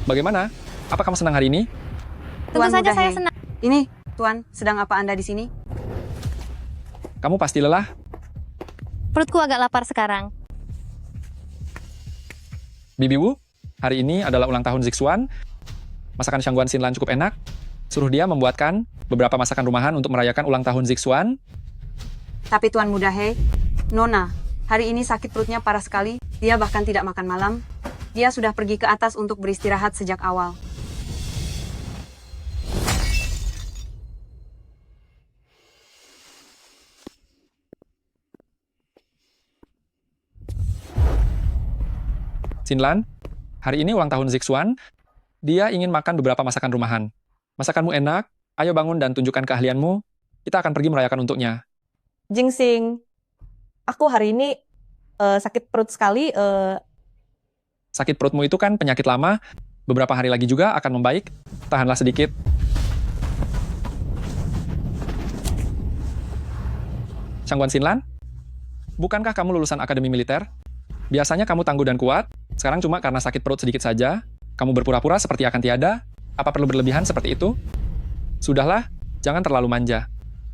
Bagaimana? Apa kamu senang hari ini? Tentu Tuan saja saya Mudahe. senang. Ini, Tuan, sedang apa Anda di sini? Kamu pasti lelah? Perutku agak lapar sekarang. Bibi Wu, hari ini adalah ulang tahun Zixuan. Masakan Shangguan Xinlan cukup enak. Suruh dia membuatkan beberapa masakan rumahan untuk merayakan ulang tahun Zixuan. Tapi Tuan Mudahe, Nona, hari ini sakit perutnya parah sekali. Dia bahkan tidak makan malam. Dia sudah pergi ke atas untuk beristirahat sejak awal. Xinlan, hari ini ulang tahun Zixuan. Dia ingin makan beberapa masakan rumahan. Masakanmu enak, ayo bangun dan tunjukkan keahlianmu. Kita akan pergi merayakan untuknya. Jingsing, aku hari ini sakit perut sekali. Sakit perutmu itu kan penyakit lama. Beberapa hari lagi juga akan membaik. Tahanlah sedikit. Shangguan Xinlan, bukankah kamu lulusan akademi militer? Biasanya kamu tangguh dan kuat. Sekarang cuma karena sakit perut sedikit saja. Kamu berpura-pura seperti akan tiada. Apa perlu berlebihan seperti itu? Sudahlah, jangan terlalu manja.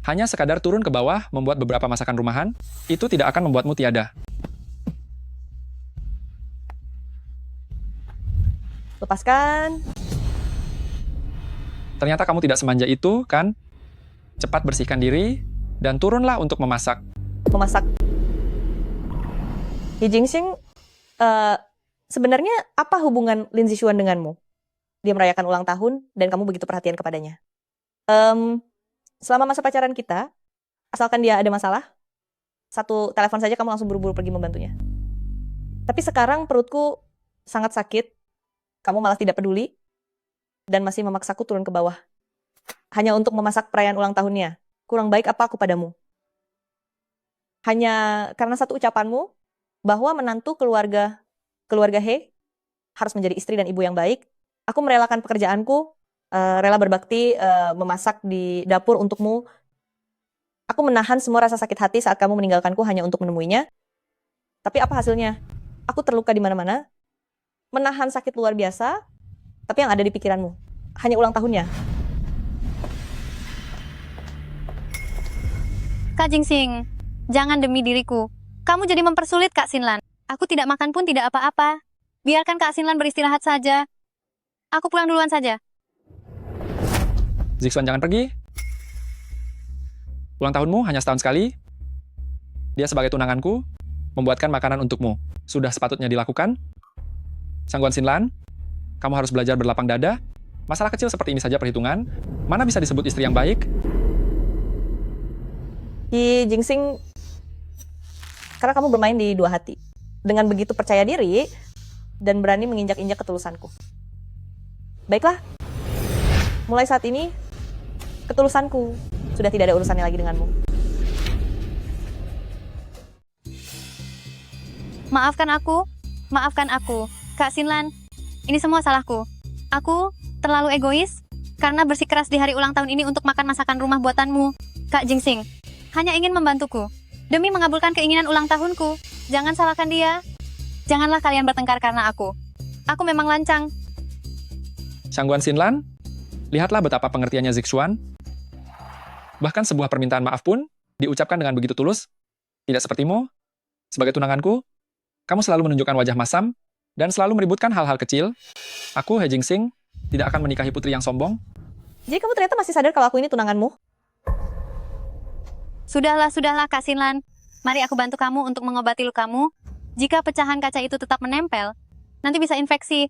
Hanya sekadar turun ke bawah membuat beberapa masakan rumahan, itu tidak akan membuatmu tiada. Lepaskan. Ternyata kamu tidak semanja itu, kan? Cepat bersihkan diri, dan turunlah untuk memasak. Memasak. Jingsing, sebenarnya apa hubungan Lin Zixuan denganmu? Dia merayakan ulang tahun dan kamu begitu perhatian kepadanya. Selama masa pacaran kita, asalkan dia ada masalah, satu telepon saja kamu langsung buru-buru pergi membantunya. Tapi sekarang perutku sangat sakit, kamu malah tidak peduli, dan masih memaksaku turun ke bawah. Hanya untuk memasak perayaan ulang tahunnya. Kurang baik apa aku padamu? Hanya karena satu ucapanmu, bahwa menantu keluarga He harus menjadi istri dan ibu yang baik, aku merelakan pekerjaanku, rela berbakti, memasak di dapur untukmu. Aku menahan semua rasa sakit hati saat kamu meninggalkanku hanya untuk menemuinya. Tapi apa hasilnya? Aku terluka di mana-mana, menahan sakit luar biasa, tapi yang ada di pikiranmu hanya ulang tahunnya. Kak Jingsing, jangan demi diriku. Kamu jadi mempersulit Kak Xinlan. Aku tidak makan pun tidak apa-apa. Biarkan Kak Xinlan beristirahat saja. Aku pulang duluan saja. Zixuan jangan pergi. Ulang tahunmu hanya setahun sekali. Dia sebagai tunanganku, membuatkan makanan untukmu. Sudah sepatutnya dilakukan. Shangguan Xinlan, kamu harus belajar berlapang dada. Masalah kecil seperti ini saja perhitungan. Mana bisa disebut istri yang baik? Jingsing, karena kamu bermain di dua hati. Dengan begitu percaya diri dan berani menginjak-injak ketulusanku. Baiklah, mulai saat ini, ketulusanku sudah tidak ada urusannya lagi denganmu. Maafkan aku. Kak Xinlan, ini semua salahku. Aku terlalu egois karena bersikeras di hari ulang tahun ini untuk makan masakan rumah buatanmu. Kak Jingsing, hanya ingin membantuku. Demi mengabulkan keinginan ulang tahunku. Jangan salahkan dia. Janganlah kalian bertengkar karena aku. Aku memang lancang. Shangguan Xinlan, lihatlah betapa pengertiannya Zixuan. Bahkan sebuah permintaan maaf pun diucapkan dengan begitu tulus. Tidak sepertimu. Sebagai tunanganku, kamu selalu menunjukkan wajah masam dan selalu meributkan hal-hal kecil. Aku, He Jingsing, tidak akan menikahi putri yang sombong. Jadi kamu ternyata masih sadar kalau aku ini tunanganmu? Sudahlah Kak Xinlan. Mari aku bantu kamu untuk mengobati lukamu. Jika pecahan kaca itu tetap menempel, nanti bisa infeksi.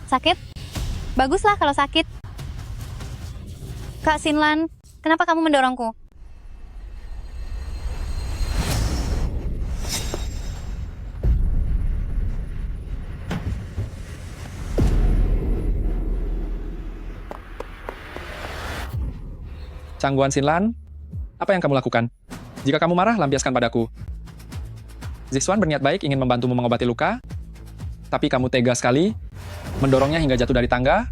Sakit? Baguslah kalau sakit. Kak Xinlan, kenapa kamu mendorongku? Shangguan Xinlan, apa yang kamu lakukan? Jika kamu marah, lampiaskan padaku. Zixuan berniat baik ingin membantumu mengobati luka. Tapi kamu tega sekali, mendorongnya hingga jatuh dari tangga.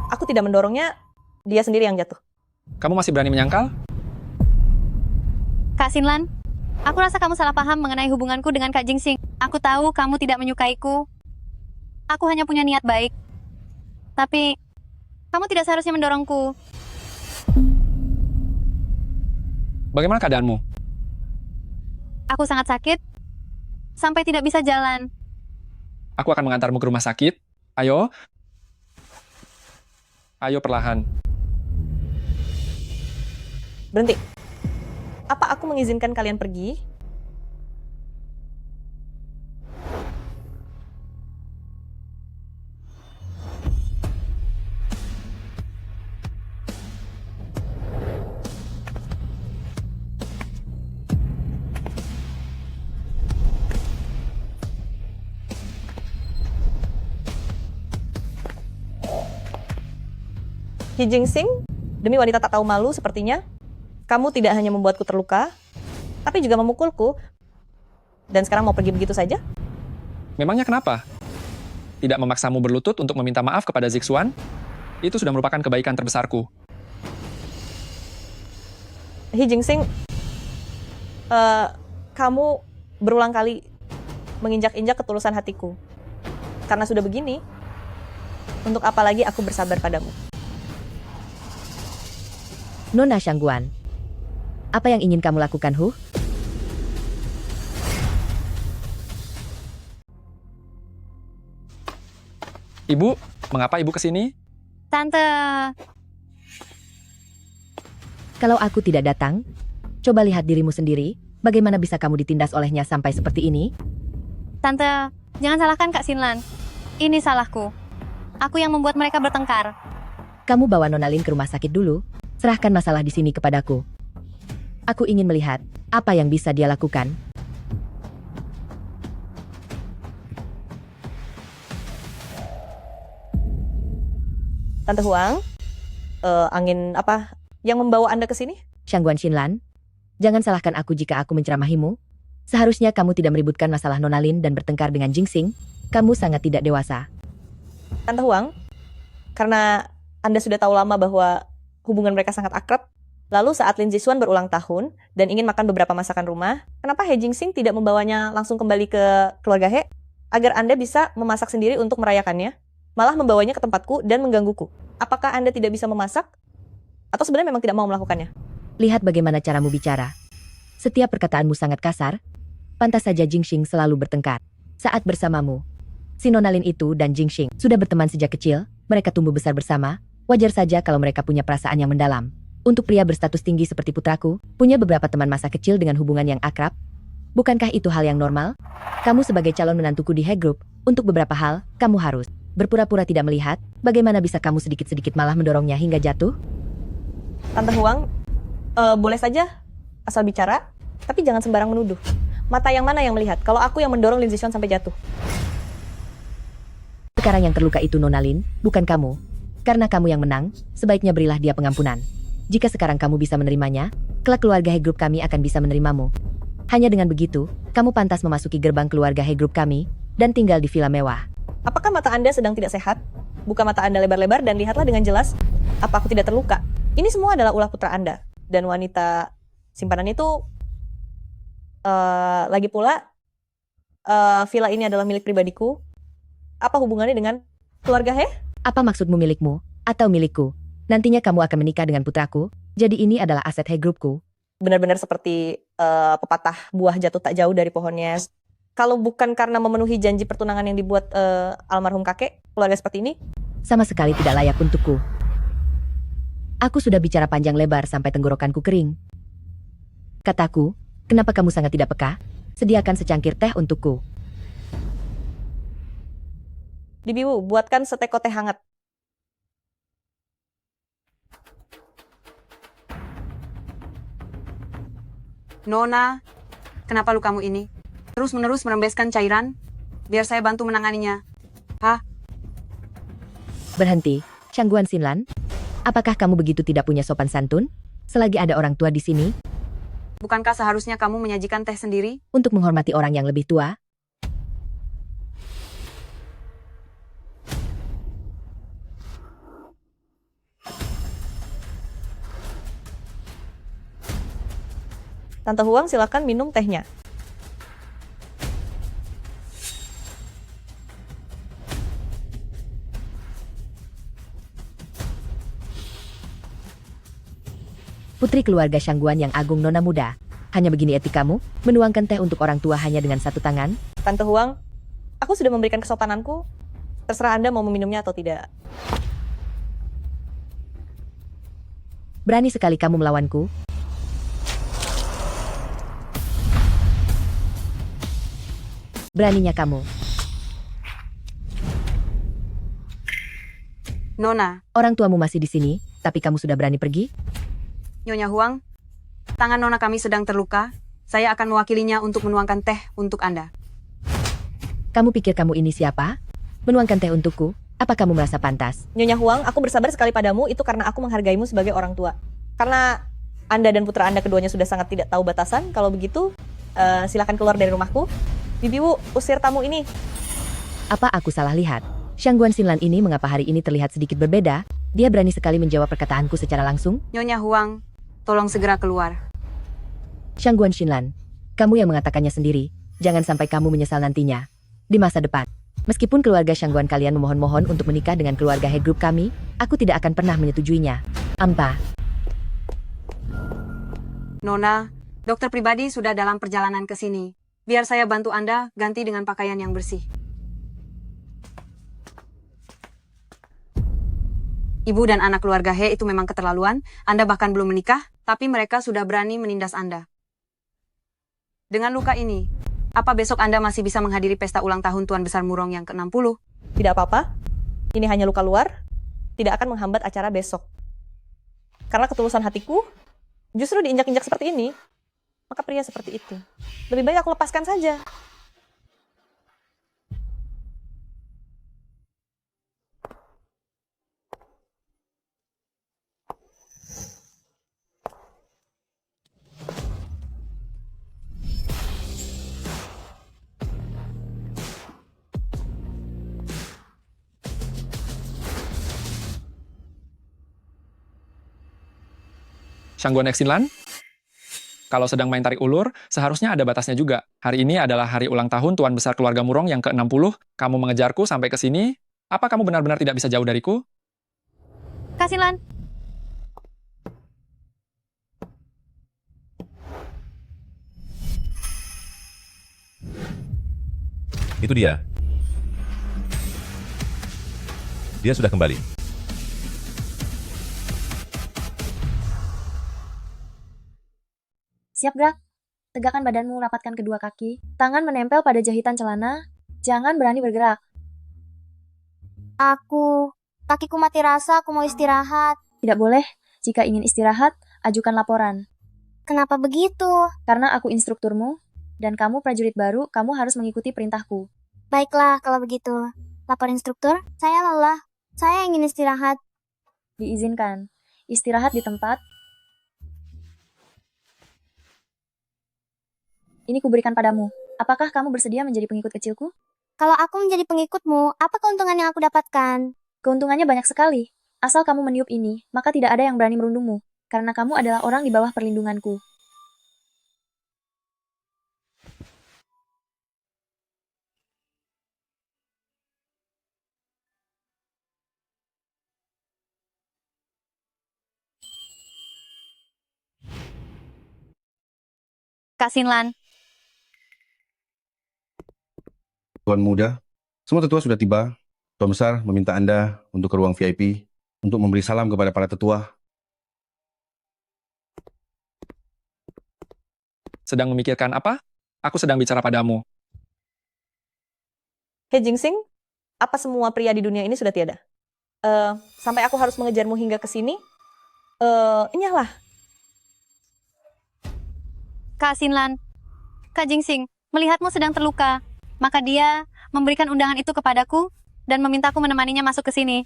Aku tidak mendorongnya, dia sendiri yang jatuh. Kamu masih berani menyangkal? Kak Xinlan, aku rasa kamu salah paham mengenai hubunganku dengan Kak Jingsing. Aku tahu kamu tidak menyukaiku. Aku hanya punya niat baik. Tapi, kamu tidak seharusnya mendorongku. Bagaimana keadaanmu? Aku sangat sakit, sampai tidak bisa jalan. Aku akan mengantarmu ke rumah sakit. Ayo. Ayo perlahan. Berhenti. Apa aku mengizinkan kalian pergi? Hi Jingsing, demi wanita tak tahu malu sepertinya, kamu tidak hanya membuatku terluka, tapi juga memukulku. Dan sekarang mau pergi begitu saja? Memangnya kenapa? Tidak memaksamu berlutut untuk meminta maaf kepada Zixuan? Itu sudah merupakan kebaikan terbesarku. Hi Jingsing, kamu berulang kali menginjak-injak ketulusan hatiku. Karena sudah begini, untuk apa lagi aku bersabar padamu? Nona Shangguan, apa yang ingin kamu lakukan, Hu? Ibu, mengapa ibu kesini? Tante, Kalau aku tidak datang, coba lihat dirimu sendiri, bagaimana bisa kamu ditindas olehnya sampai seperti ini? Tante, jangan salahkan Kak Xinlan. Ini salahku. Aku yang membuat mereka bertengkar. Kamu bawa Nona Lin ke rumah sakit dulu, serahkan masalah di sini kepadaku. Aku ingin melihat apa yang bisa dia lakukan. Tante Huang, angin apa yang membawa Anda ke sini? Shangguan Xinlan, jangan salahkan aku jika aku menceramahimu. Seharusnya kamu tidak meributkan masalah Nona Lin dan bertengkar dengan Jingsing. Kamu sangat tidak dewasa. Tante Huang, karena Anda sudah tahu lama bahwa hubungan mereka sangat akrab, lalu saat Lin Zixuan berulang tahun dan ingin makan beberapa masakan rumah, kenapa He Jingsing tidak membawanya langsung kembali ke keluarga He, agar Anda bisa memasak sendiri untuk merayakannya, malah membawanya ke tempatku dan menggangguku? Apakah Anda tidak bisa memasak? Atau sebenarnya memang tidak mau melakukannya? Lihat bagaimana caramu bicara. Setiap perkataanmu sangat kasar. Pantas saja Jingsing selalu bertengkar. Saat bersamamu, si Nona Lin itu dan Jingsing sudah berteman sejak kecil, mereka tumbuh besar bersama, wajar saja kalau mereka punya perasaan yang mendalam. Untuk pria berstatus tinggi seperti putraku, punya beberapa teman masa kecil dengan hubungan yang akrab. Bukankah itu hal yang normal? Kamu sebagai calon menantuku di He Group, untuk beberapa hal, kamu harus berpura-pura tidak melihat. Bagaimana bisa kamu sedikit-sedikit malah mendorongnya hingga jatuh? Tante Huang, boleh saja asal bicara, tapi jangan sembarang menuduh. Mata yang mana yang melihat kalau aku yang mendorong Lin Zixuan sampai jatuh? Sekarang yang terluka itu Nona Lin, bukan kamu. Karena kamu yang menang, sebaiknya berilah dia pengampunan. Jika sekarang kamu bisa menerimanya, kelak keluarga He Group kami akan bisa menerimamu. Hanya dengan begitu, kamu pantas memasuki gerbang keluarga He Group kami, dan tinggal di villa mewah. Apakah mata Anda sedang tidak sehat? Buka mata Anda lebar-lebar dan lihatlah dengan jelas, apa aku tidak terluka? Ini semua adalah ulah putra Anda. Dan wanita simpanan itu, lagi pula, villa ini adalah milik pribadiku. Apa hubungannya dengan keluarga He? Apa maksudmu milikmu, atau milikku? Nantinya kamu akan menikah dengan putraku, jadi ini adalah aset He Groupku. Benar-benar seperti pepatah buah jatuh tak jauh dari pohonnya. Kalau bukan karena memenuhi janji pertunangan yang dibuat almarhum kakek, keluarga seperti ini? Sama sekali tidak layak untukku. Aku sudah bicara panjang lebar sampai tenggorokanku kering. Kataku, kenapa kamu sangat tidak peka? Sediakan secangkir teh untukku. Dibiwu, buatkan seteko teh hangat. Nona, kenapa lukamu ini? Terus-menerus merembeskan cairan? Biar saya bantu menanganinya. Hah? Berhenti, Shangguan Xinlan. Apakah kamu begitu tidak punya sopan santun? Selagi ada orang tua di sini, bukankah seharusnya kamu menyajikan teh sendiri? Untuk menghormati orang yang lebih tua, Tante Huang, silakan minum tehnya. putri keluarga Shangguan yang agung nona muda. Hanya begini etikamu, menuangkan teh untuk orang tua hanya dengan satu tangan? Tante Huang, aku sudah memberikan kesopananku. Terserah Anda mau meminumnya atau tidak. Berani sekali kamu melawanku. Beraninya kamu. Nona, Orang tuamu masih di sini, tapi kamu sudah berani pergi? Nyonya Huang, tangan Nona kami sedang terluka. Saya akan mewakilinya untuk menuangkan teh untuk Anda. Kamu pikir kamu ini siapa? Menuangkan teh untukku? Apa kamu merasa pantas? Nyonya Huang, aku bersabar sekali padamu itu karena aku menghargaimu sebagai orang tua. Karena Anda dan putra Anda keduanya sudah sangat tidak tahu batasan. Kalau begitu, silakan keluar dari rumahku. Bibi Wu, usir tamu ini. Apa aku salah lihat? Shangguan Xinlan ini mengapa hari ini terlihat sedikit berbeda? Dia berani sekali menjawab perkataanku secara langsung. Nyonya Huang, tolong segera keluar. Shangguan Xinlan, kamu yang mengatakannya sendiri. Jangan sampai kamu menyesal nantinya. Di masa depan. Meskipun keluarga Shangguan kalian memohon-mohon untuk menikah dengan keluarga He Group kami, aku tidak akan pernah menyetujuinya. Ampa. Nona, dokter pribadi sudah dalam perjalanan ke sini. Biar saya bantu Anda ganti dengan pakaian yang bersih. Ibu dan anak keluarga He itu memang keterlaluan. Anda bahkan belum menikah, tapi mereka sudah berani menindas Anda. Dengan luka ini, apa besok Anda masih bisa menghadiri pesta ulang tahun Tuan Besar Murong yang ke-60? Tidak apa-apa. Ini hanya luka luar. Tidak akan menghambat acara besok. Karena ketulusan hatiku justru diinjak-injak seperti ini. Maka pria seperti itu lebih baik aku lepaskan saja. Shangguan Xinlan? Kalau sedang main tarik ulur, seharusnya ada batasnya juga. Hari ini adalah hari ulang tahun Tuan Besar Keluarga Murong yang ke-60. Kamu mengejarku sampai ke sini. Apa kamu benar-benar tidak bisa jauh dariku? Kak Xinlan, Itu dia. Dia sudah kembali. Siap gerak. Tegakkan badanmu, rapatkan kedua kaki. Tangan menempel pada jahitan celana. Jangan berani bergerak. Kakiku mati rasa, aku mau istirahat. Tidak boleh. Jika ingin istirahat, ajukan laporan. Kenapa begitu? Karena aku instrukturmu, dan kamu prajurit baru, kamu harus mengikuti perintahku. Baiklah, kalau begitu. Lapor instruktur, saya lelah. Saya ingin istirahat. Diizinkan. Istirahat di tempat. Ini kuberikan padamu. Apakah kamu bersedia menjadi pengikut kecilku? Kalau aku menjadi pengikutmu, apa keuntungan yang aku dapatkan? Keuntungannya banyak sekali. Asal kamu meniup ini, maka tidak ada yang berani merundungmu. Karena kamu adalah orang di bawah perlindunganku. Kak Xinlan, Tuan muda, semua tetua sudah tiba. Tuan besar meminta Anda untuk ke ruang VIP untuk memberi salam kepada para tetua. Sedang memikirkan apa? Aku sedang bicara padamu. He Jingsing, apa semua pria di dunia ini sudah tiada? Sampai aku harus mengejarmu hingga ke sini? Inyalah. Kak Xinlan, Kak Jingsing, melihatmu sedang terluka. Maka dia memberikan undangan itu kepadaku dan memintaku menemaninya masuk ke sini.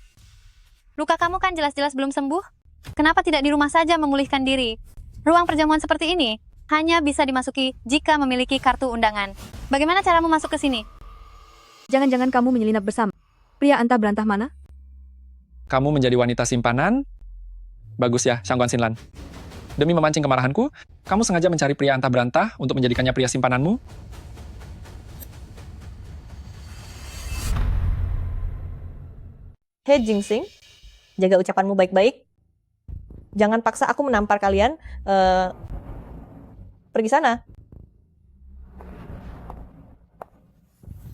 Luka kamu kan jelas-jelas belum sembuh. Kenapa tidak di rumah saja memulihkan diri? Ruang perjamuan seperti ini hanya bisa dimasuki jika memiliki kartu undangan. Bagaimana caramu masuk ke sini? Jangan-jangan kamu menyelinap bersama pria antah berantah mana? Kamu menjadi wanita simpanan? Bagus ya, Shangguan Xinlan. Demi memancing kemarahanku, kamu sengaja mencari pria antah berantah untuk menjadikannya pria simpananmu? Hei Jingxing, jaga ucapanmu baik-baik. Jangan paksa aku menampar kalian. Pergi sana.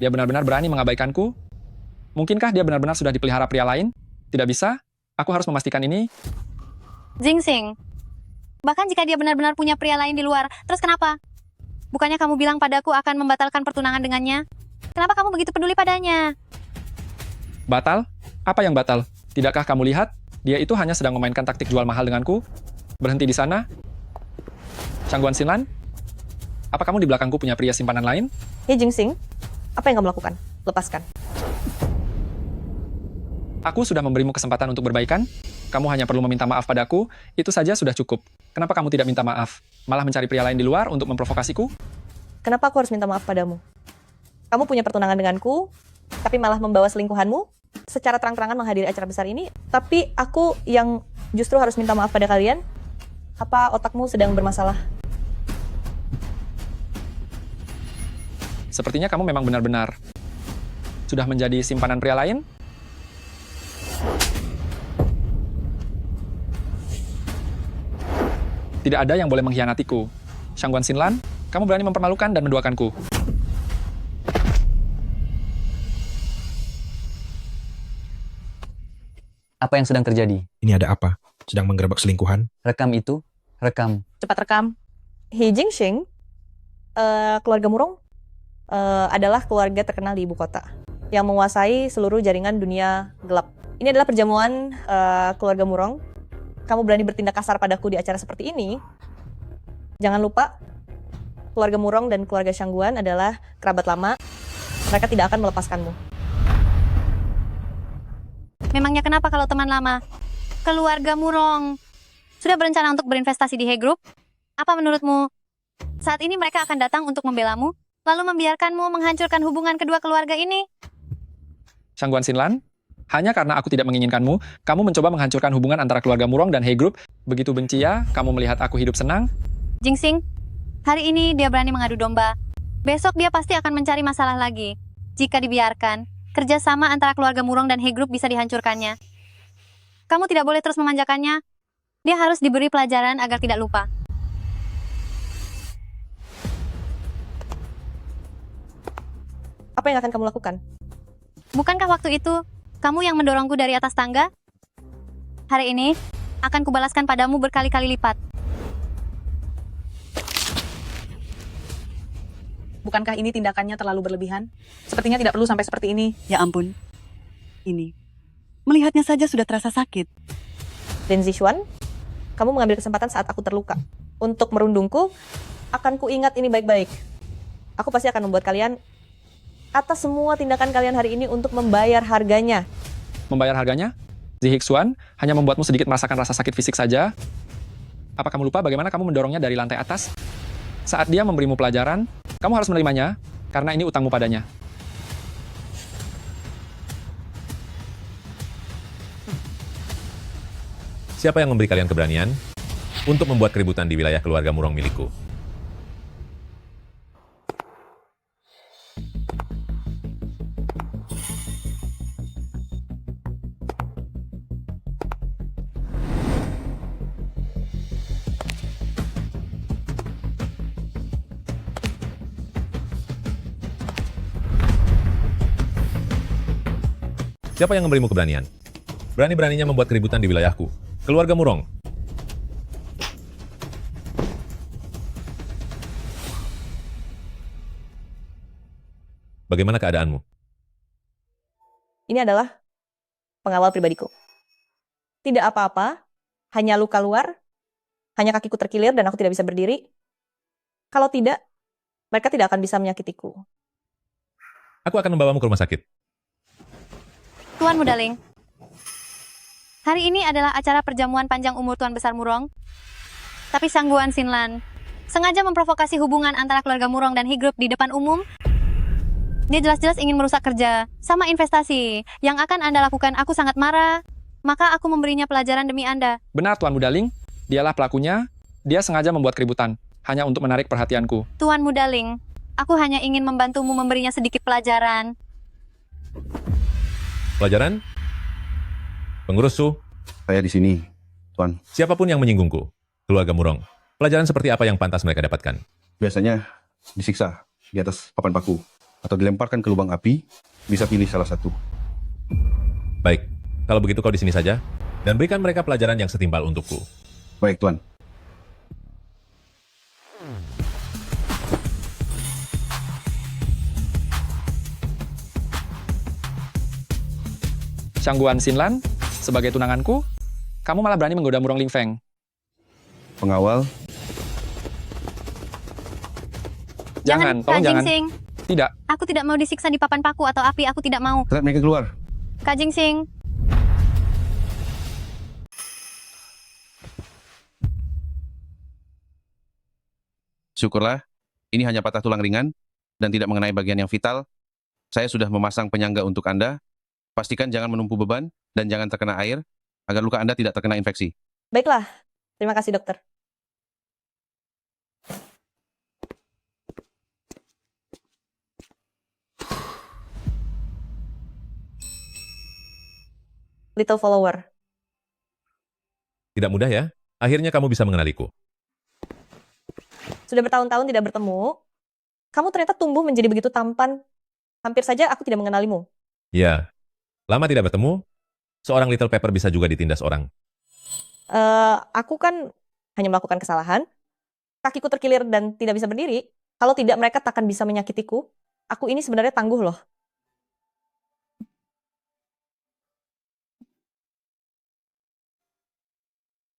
Dia benar-benar berani mengabaikanku? Mungkinkah dia benar-benar sudah dipelihara pria lain? Tidak bisa. Aku harus memastikan ini. Jingxing, bahkan jika dia benar-benar punya pria lain di luar, terus kenapa? Bukannya kamu bilang padaku akan membatalkan pertunangan dengannya? Kenapa kamu begitu peduli padanya? Batal? Apa yang batal? Tidakkah kamu lihat? Dia itu hanya sedang memainkan taktik jual mahal denganku. Berhenti di sana. Shangguan Xinlan? Apa kamu di belakangku punya pria simpanan lain? Hei Jingxing, apa yang kamu lakukan? Lepaskan. Aku sudah memberimu kesempatan untuk berbaikan. Kamu hanya perlu meminta maaf padaku. Itu saja sudah cukup. Kenapa kamu tidak minta maaf? Malah mencari pria lain di luar untuk memprovokasiku? Kenapa aku harus minta maaf padamu? Kamu punya pertunangan denganku, tapi malah membawa selingkuhanmu secara terang-terangan menghadiri acara besar ini. Tapi aku yang justru harus minta maaf pada kalian. Apa otakmu sedang bermasalah? Sepertinya kamu memang benar-benar sudah menjadi simpanan pria lain? Tidak ada yang boleh mengkhianatiku. Shangguan Xinlan, kamu berani mempermalukan dan menduakanku. Apa yang sedang terjadi? Ini ada apa? Sedang menggerebek selingkuhan? Rekam itu, rekam. Cepat rekam. Hei Jingxing, keluarga Murong adalah keluarga terkenal di ibu kota yang menguasai seluruh jaringan dunia gelap. Ini adalah perjamuan keluarga Murong. Kamu berani bertindak kasar padaku di acara seperti ini? Jangan lupa, keluarga Murong dan keluarga Shangguan adalah kerabat lama. Mereka tidak akan melepaskanmu. Memangnya kenapa kalau teman lama? Keluarga Murong sudah berencana untuk berinvestasi di He Group? Apa menurutmu? Saat ini mereka akan datang untuk membelamu, lalu membiarkanmu menghancurkan hubungan kedua keluarga ini? Shangguan Xinlan, hanya karena aku tidak menginginkanmu, kamu mencoba menghancurkan hubungan antara keluarga Murong dan He Group. Begitu benci ya, kamu melihat aku hidup senang? Jingxing, hari ini dia berani mengadu domba. Besok dia pasti akan mencari masalah lagi. Jika dibiarkan, kerjasama antara keluarga Murong dan He Group bisa dihancurkannya. Kamu tidak boleh terus memanjakannya. Dia harus diberi pelajaran agar tidak lupa. Apa yang akan kamu lakukan? Bukankah waktu itu kamu yang mendorongku dari atas tangga? Hari ini akan kubalaskan padamu berkali-kali lipat. Bukankah ini tindakannya terlalu berlebihan? Sepertinya tidak perlu sampai seperti ini. Ya ampun. Ini. Melihatnya saja sudah terasa sakit. Dan Zixuan, kamu mengambil kesempatan saat aku terluka. Untuk merundungku, akan kuingat ini baik-baik. Aku pasti akan membuat kalian atas semua tindakan kalian hari ini untuk membayar harganya. Membayar harganya? Zihixuan hanya membuatmu sedikit merasakan rasa sakit fisik saja. Apa kamu lupa bagaimana kamu mendorongnya dari lantai atas? Saat dia memberimu pelajaran, kamu harus menerimanya, karena ini utangmu padanya. Siapa yang memberi kalian keberanian untuk membuat keributan di wilayah keluarga Murong milikku? Siapa yang memberimu keberanian? Berani-beraninya membuat keributan di wilayahku. Keluarga Murong. Bagaimana keadaanmu? Ini adalah pengawal pribadiku. Tidak apa-apa, hanya luka luar, hanya kakiku terkilir dan aku tidak bisa berdiri. Kalau tidak, mereka tidak akan bisa menyakitiku. Aku akan membawamu ke rumah sakit. Tuan Mudaling, hari ini adalah acara perjamuan panjang umur Tuan Besar Murong. Tapi Shangguan Xinlan, sengaja memprovokasi hubungan antara keluarga Murong dan He Group di depan umum. Dia jelas-jelas ingin merusak kerja sama investasi yang akan Anda lakukan. Aku sangat marah. Maka aku memberinya pelajaran demi Anda. Benar, Tuan Muda Ling. Dialah pelakunya. Dia sengaja membuat keributan, hanya untuk menarik perhatianku. Tuan Muda Ling, aku hanya ingin membantumu memberinya sedikit pelajaran. Pelajaran? Pengurus Su, Saya di sini, Tuan. siapapun yang menyinggungku, keluarga Murong, pelajaran seperti apa yang pantas mereka dapatkan? Biasanya disiksa di atas papan paku atau dilemparkan ke lubang api, bisa pilih salah satu. Baik, kalau begitu kau di sini saja, dan berikan mereka pelajaran yang setimpal untukku. Baik, Tuan. Shangguan Xinlan, sebagai tunanganku, kamu malah berani menggoda Murong Ling Feng. Pengawal, Jangan, tolong Kak jangan. Jingsing. Tidak, Aku tidak mau disiksa di papan paku atau api. Aku tidak mau. lihat mereka keluar. Kak Jingsing. Syukurlah, ini hanya patah tulang ringan dan tidak mengenai bagian yang vital. Saya sudah memasang penyangga untuk Anda. Pastikan jangan menumpu beban dan jangan terkena air, agar luka Anda tidak terkena infeksi. Baiklah, terima kasih dokter. Little follower. Tidak mudah ya? Akhirnya kamu bisa mengenaliku. Sudah bertahun-tahun tidak bertemu, kamu ternyata tumbuh menjadi begitu tampan. Hampir saja aku tidak mengenalimu. Ya, lama tidak bertemu, seorang Little Pepper bisa juga ditindas orang. Aku kan hanya melakukan kesalahan, kakiku terkilir dan tidak bisa berdiri. Kalau tidak, mereka takkan bisa menyakitiku. Aku ini sebenarnya tangguh loh.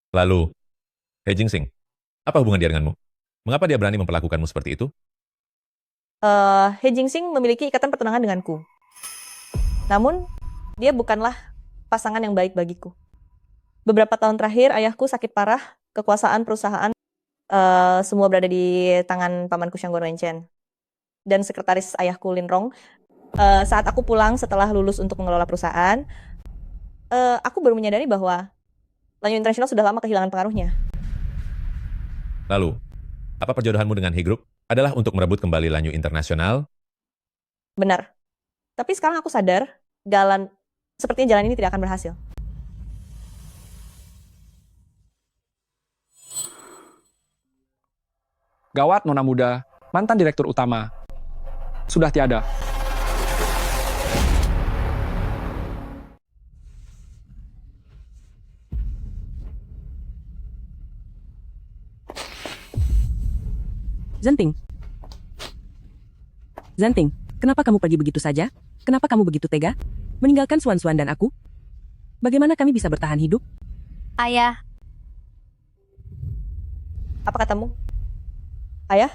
Lalu, He Jingsing, apa hubungan dia denganmu? Mengapa dia berani memperlakukanmu seperti itu? He Jingsing memiliki ikatan pertunangan denganku. Namun, dia bukanlah pasangan yang baik bagiku. Beberapa tahun terakhir, ayahku sakit parah, kekuasaan perusahaan semua berada di tangan pamanku Shangguan Wenchen. Dan sekretaris ayahku Lin Rong. Saat aku pulang setelah lulus untuk mengelola perusahaan, aku baru menyadari bahwa Lanyu International sudah lama kehilangan pengaruhnya. Lalu, apa perjodohanmu dengan He Group adalah untuk merebut kembali Lanyu International? Benar. Tapi sekarang aku sadar, sepertinya jalan ini tidak akan berhasil. Gawat, Nona Muda, mantan direktur utama. Sudah tiada. Zenting. Zenting, kenapa kamu pergi begitu saja? Kenapa kamu begitu tega? Meninggalkan Suan-Suan dan aku? Bagaimana kami bisa bertahan hidup? Ayah. Apa katamu? Ayah?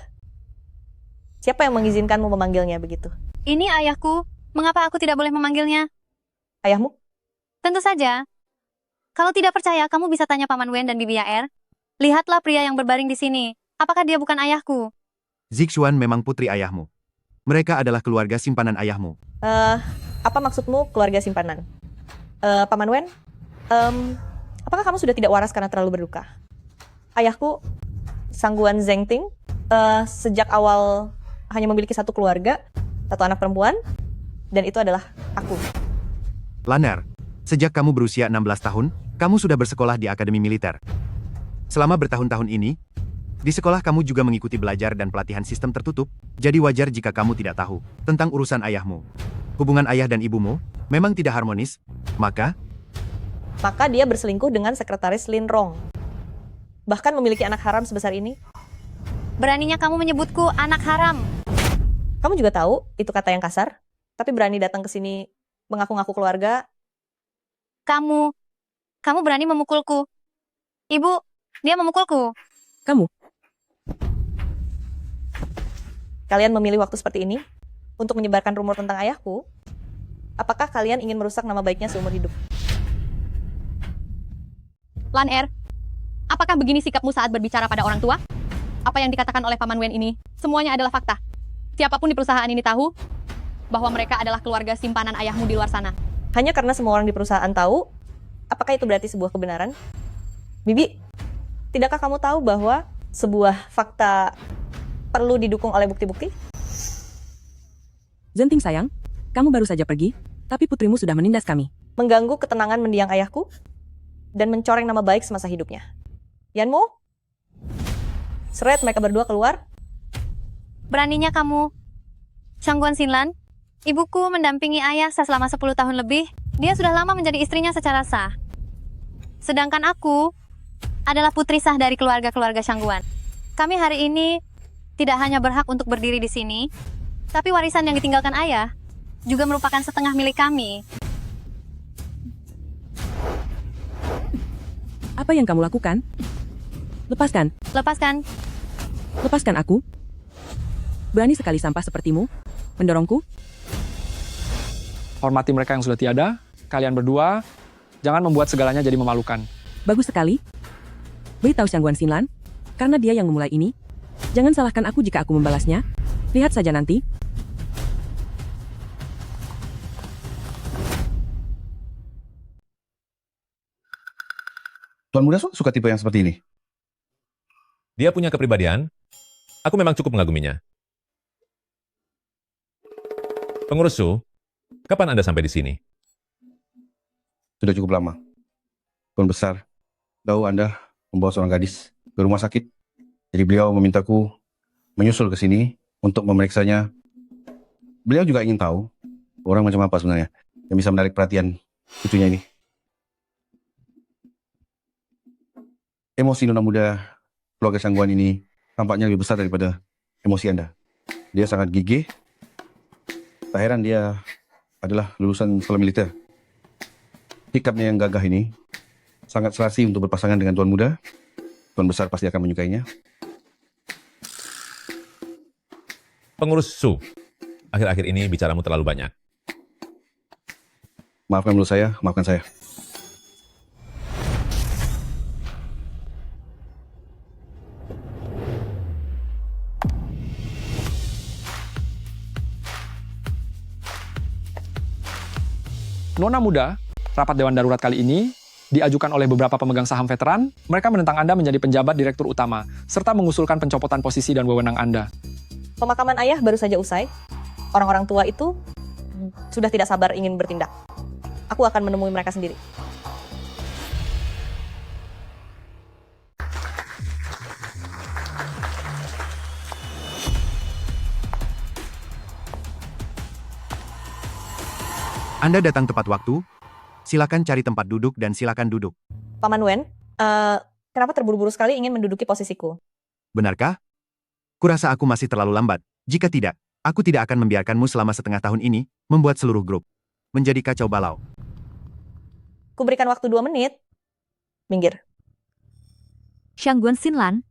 Siapa yang mengizinkanmu memanggilnya begitu? Ini ayahku. Mengapa aku tidak boleh memanggilnya? Ayahmu? Tentu saja. Kalau tidak percaya, kamu bisa tanya Paman Wen dan Bibi Yaer. Lihatlah pria yang berbaring di sini. Apakah dia bukan ayahku? Zixuan memang putri ayahmu. Mereka adalah keluarga simpanan ayahmu. Apa maksudmu keluarga simpanan? Paman Wen? Apakah kamu sudah tidak waras karena terlalu berduka? Ayahku, Shangguan Zengting, sejak awal hanya memiliki satu keluarga, satu anak perempuan, dan itu adalah aku. Laner, sejak kamu berusia 16 tahun, kamu sudah bersekolah di Akademi Militer. Selama bertahun-tahun ini, di sekolah kamu juga mengikuti belajar dan pelatihan sistem tertutup, jadi wajar jika kamu tidak tahu tentang urusan ayahmu. Hubungan ayah dan ibumu memang tidak harmonis, maka dia berselingkuh dengan sekretaris Lin Rong. Bahkan memiliki anak haram sebesar ini. Beraninya kamu menyebutku anak haram. Kamu juga tahu, itu kata yang kasar, tapi berani datang ke sini mengaku-ngaku keluarga. Kamu berani memukulku. Ibu, dia memukulku. Kamu? Kalian memilih waktu seperti ini untuk menyebarkan rumor tentang ayahku? Apakah kalian ingin merusak nama baiknya seumur hidup? Lan Er, apakah begini sikapmu saat berbicara pada orang tua? Apa yang dikatakan oleh Paman Wen ini, semuanya adalah fakta. Siapapun di perusahaan ini tahu bahwa mereka adalah keluarga simpanan ayahmu di luar sana. Hanya karena semua orang di perusahaan tahu, apakah itu berarti sebuah kebenaran? Bibi, tidakkah kamu tahu bahwa sebuah fakta perlu didukung oleh bukti-bukti? Zenting sayang, kamu baru saja pergi, tapi putrimu sudah menindas kami. Mengganggu ketenangan mendiang ayahku, dan mencoreng nama baik semasa hidupnya. Yanmo? Seret mereka berdua keluar. Beraninya kamu, Shangguan Xinlan, ibuku mendampingi ayah selama 10 tahun lebih. Dia sudah lama menjadi istrinya secara sah. Sedangkan aku adalah putri sah dari keluarga-keluarga Shangguan. Kami hari ini tidak hanya berhak untuk berdiri di sini, tapi warisan yang ditinggalkan ayah juga merupakan setengah milik kami. Apa yang kamu lakukan? Lepaskan. Lepaskan. Lepaskan aku. Berani sekali sampah sepertimu mendorongku. Hormati mereka yang sudah tiada. Kalian berdua, jangan membuat segalanya jadi memalukan. Bagus sekali. Beritahu Shangguan Xinlan, karena dia yang memulai ini. Jangan salahkan aku jika aku membalasnya. Lihat saja nanti. Tuan Muda suka tipe yang seperti ini? Dia punya kepribadian. Aku memang cukup mengaguminya. Pengurus Su, kapan Anda sampai di sini? Sudah cukup lama. Tuan Besar, tahu Anda membawa seorang gadis ke rumah sakit. Jadi beliau memintaku menyusul ke sini untuk memeriksanya. Beliau juga ingin tahu orang macam apa sebenarnya yang bisa menarik perhatian cucunya ini. Emosi nona muda keluarga Shangguan ini tampaknya lebih besar daripada emosi Anda. Dia sangat gigih. Tak heran dia adalah lulusan sekolah militer. Sikapnya yang gagah ini sangat serasi untuk berpasangan dengan Tuan Muda. Tuan Besar pasti akan menyukainya. Pengurus Su, akhir-akhir ini bicaramu terlalu banyak. Maafkan menurut saya, maafkan saya. Nona muda, rapat Dewan Darurat kali ini diajukan oleh beberapa pemegang saham veteran. Mereka menentang Anda menjadi penjabat direktur utama, serta mengusulkan pencopotan posisi dan wewenang Anda. Pemakaman ayah baru saja usai. Orang-orang tua itu sudah tidak sabar ingin bertindak. Aku akan menemui mereka sendiri. Anda datang tepat waktu. Silakan cari tempat duduk dan silakan duduk. Paman Wen, kenapa terburu-buru sekali ingin menduduki posisiku? Benarkah? Kurasa aku masih terlalu lambat. Jika tidak, aku tidak akan membiarkanmu selama setengah tahun ini membuat seluruh grup menjadi kacau balau. Kuberikan waktu 2 menit. Minggir. Shangguan Xinlan,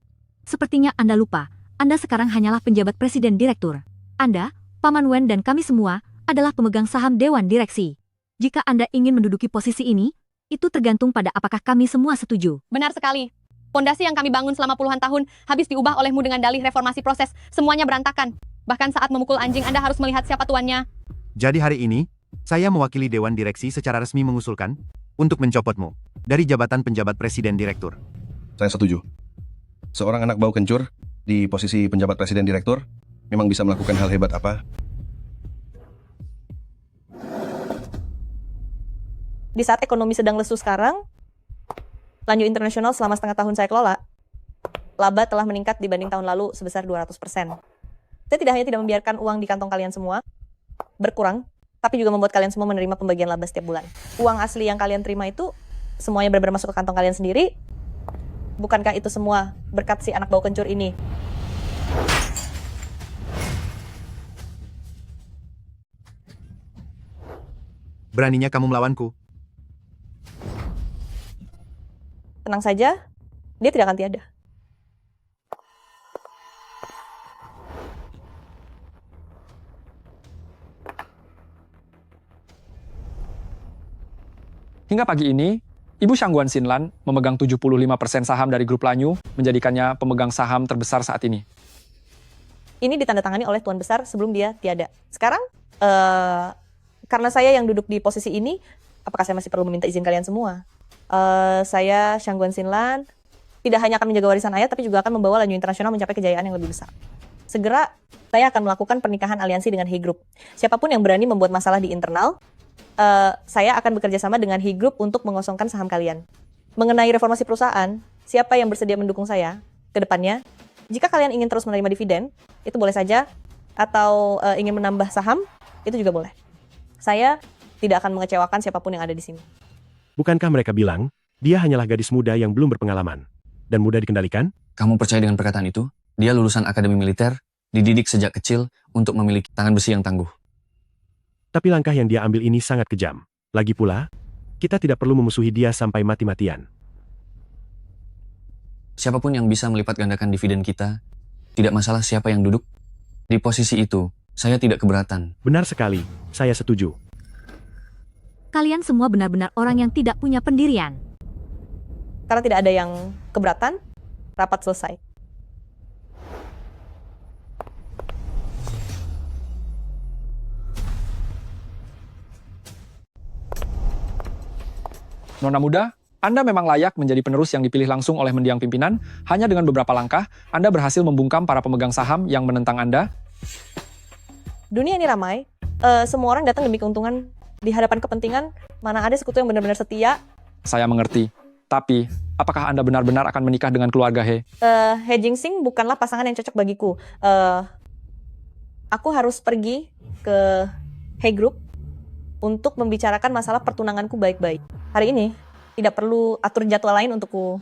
sepertinya Anda lupa. Anda sekarang hanyalah penjabat presiden direktur. Anda, Paman Wen dan kami semua adalah pemegang saham Dewan Direksi. Jika Anda ingin menduduki posisi ini, itu tergantung pada apakah kami semua setuju. Benar sekali. Pondasi yang kami bangun selama puluhan tahun habis diubah olehmu dengan dalih reformasi proses. Semuanya berantakan. Bahkan saat memukul anjing Anda harus melihat siapa tuannya. Jadi hari ini, saya mewakili Dewan Direksi secara resmi mengusulkan untuk mencopotmu dari jabatan penjabat presiden direktur. Saya setuju. Seorang anak bau kencur di posisi penjabat presiden direktur memang bisa melakukan hal hebat apa? Di saat ekonomi sedang lesu sekarang, Lanyu Internasional selama setengah tahun saya kelola, laba telah meningkat dibanding tahun lalu sebesar 200%. Saya tidak hanya tidak membiarkan uang di kantong kalian semua berkurang, tapi juga membuat kalian semua menerima pembagian laba setiap bulan. Uang asli yang kalian terima itu semuanya benar-benar masuk ke kantong kalian sendiri. Bukankah itu semua berkat si anak bau kencur ini? Beraninya kamu melawanku. Tenang saja, dia tidak akan tiada. Hingga pagi ini, Ibu Shangguan Xinlan memegang 75% saham dari grup Lanyu, menjadikannya pemegang saham terbesar saat ini. Ini ditandatangani oleh Tuan Besar sebelum dia tiada. Sekarang, karena saya yang duduk di posisi ini, apakah saya masih perlu meminta izin kalian semua? Saya, Shangguan Xinlan, tidak hanya akan menjaga warisan ayah, tapi juga akan membawa Lanyu Internasional mencapai kejayaan yang lebih besar. Segera, saya akan melakukan pernikahan aliansi dengan He Group. Siapapun yang berani membuat masalah di internal, saya akan bekerja sama dengan He Group untuk mengosongkan saham kalian. Mengenai reformasi perusahaan, siapa yang bersedia mendukung saya ke depannya? Jika kalian ingin terus menerima dividen, itu boleh saja, atau ingin menambah saham, itu juga boleh. Saya tidak akan mengecewakan siapapun yang ada di sini. Bukankah mereka bilang, dia hanyalah gadis muda yang belum berpengalaman dan mudah dikendalikan? Kamu percaya dengan perkataan itu? Dia lulusan akademi militer, dididik sejak kecil untuk memiliki tangan besi yang tangguh. Tapi langkah yang dia ambil ini sangat kejam. Lagi pula, kita tidak perlu memusuhi dia sampai mati-matian. Siapapun yang bisa melipat gandakan dividen kita, tidak masalah siapa yang duduk. Di posisi itu, saya tidak keberatan. Benar sekali, saya setuju. Kalian semua benar-benar orang yang tidak punya pendirian. Karena tidak ada yang keberatan, rapat selesai. Nona muda, Anda memang layak menjadi penerus yang dipilih langsung oleh mendiang pimpinan. Hanya dengan beberapa langkah, Anda berhasil membungkam para pemegang saham yang menentang Anda. Dunia ini ramai, semua orang datang demi keuntungan. Di hadapan kepentingan, mana ada sekutu yang benar-benar setia. Saya mengerti. Tapi, apakah Anda benar-benar akan menikah dengan keluarga He? He Jingxing bukanlah pasangan yang cocok bagiku. Aku harus pergi ke He Group untuk membicarakan masalah pertunanganku baik-baik. Hari ini, tidak perlu atur jadwal lain untukku.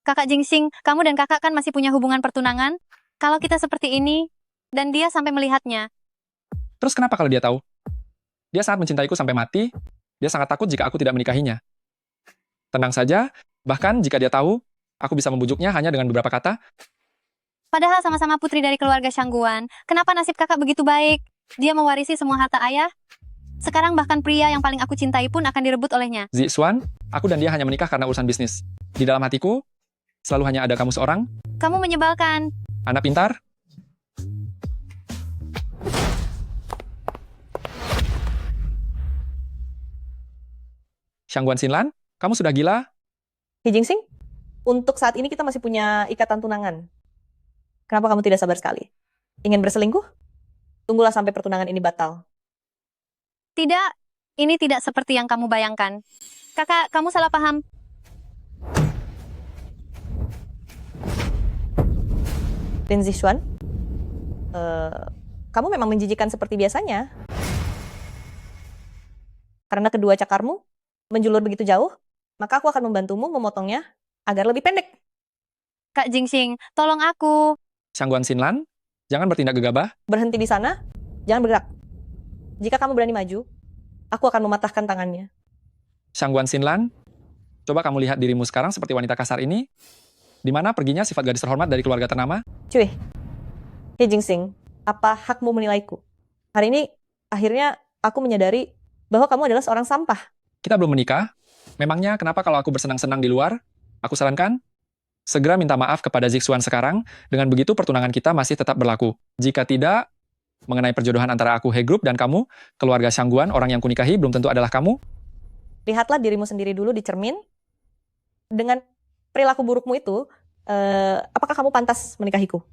Kakak Jingxing, kamu dan kakak kan masih punya hubungan pertunangan? Kalau kita seperti ini, dan dia sampai melihatnya. Terus kenapa kalau dia tahu? Dia sangat mencintaiku sampai mati. Dia sangat takut jika aku tidak menikahinya. Tenang saja, bahkan jika dia tahu, aku bisa membujuknya hanya dengan beberapa kata. Padahal sama-sama putri dari keluarga Shangguan, kenapa nasib kakak begitu baik? Dia mewarisi semua harta ayah? Sekarang bahkan pria yang paling aku cintai pun akan direbut olehnya. Zixuan, aku dan dia hanya menikah karena urusan bisnis. Di dalam hatiku, selalu hanya ada kamu seorang. Kamu menyebalkan. Anak pintar. Shangguan Xinlan, kamu sudah gila? He Jingxing, untuk saat ini kita masih punya ikatan tunangan. Kenapa kamu tidak sabar sekali? Ingin berselingkuh? Tunggulah sampai pertunangan ini batal. Tidak, ini tidak seperti yang kamu bayangkan. Kakak, kamu salah paham. Lin Zixuan, kamu memang menjijikan seperti biasanya. Karena kedua cakarmu menjulur begitu jauh, maka aku akan membantumu memotongnya agar lebih pendek. Kak Jingxing, tolong aku. Shangguan Xinlan, jangan bertindak gegabah. Berhenti di sana, jangan bergerak. Jika kamu berani maju, aku akan mematahkan tangannya. Shangguan Xinlan, coba kamu lihat dirimu sekarang seperti wanita kasar ini, di mana perginya sifat gadis terhormat dari keluarga ternama. Cuy, He Jingxing, apa hakmu menilaiku? Hari ini, akhirnya aku menyadari bahwa kamu adalah seorang sampah. Kita belum menikah. Memangnya kenapa kalau aku bersenang-senang di luar? Aku sarankan, segera minta maaf kepada Zixuan sekarang. Dengan begitu pertunangan kita masih tetap berlaku. Jika tidak, mengenai perjodohan antara aku He Group dan kamu, keluarga Shangguan, orang yang kunikahi belum tentu adalah kamu. Lihatlah dirimu sendiri dulu di cermin. Dengan perilaku burukmu itu, apakah kamu pantas menikahiku?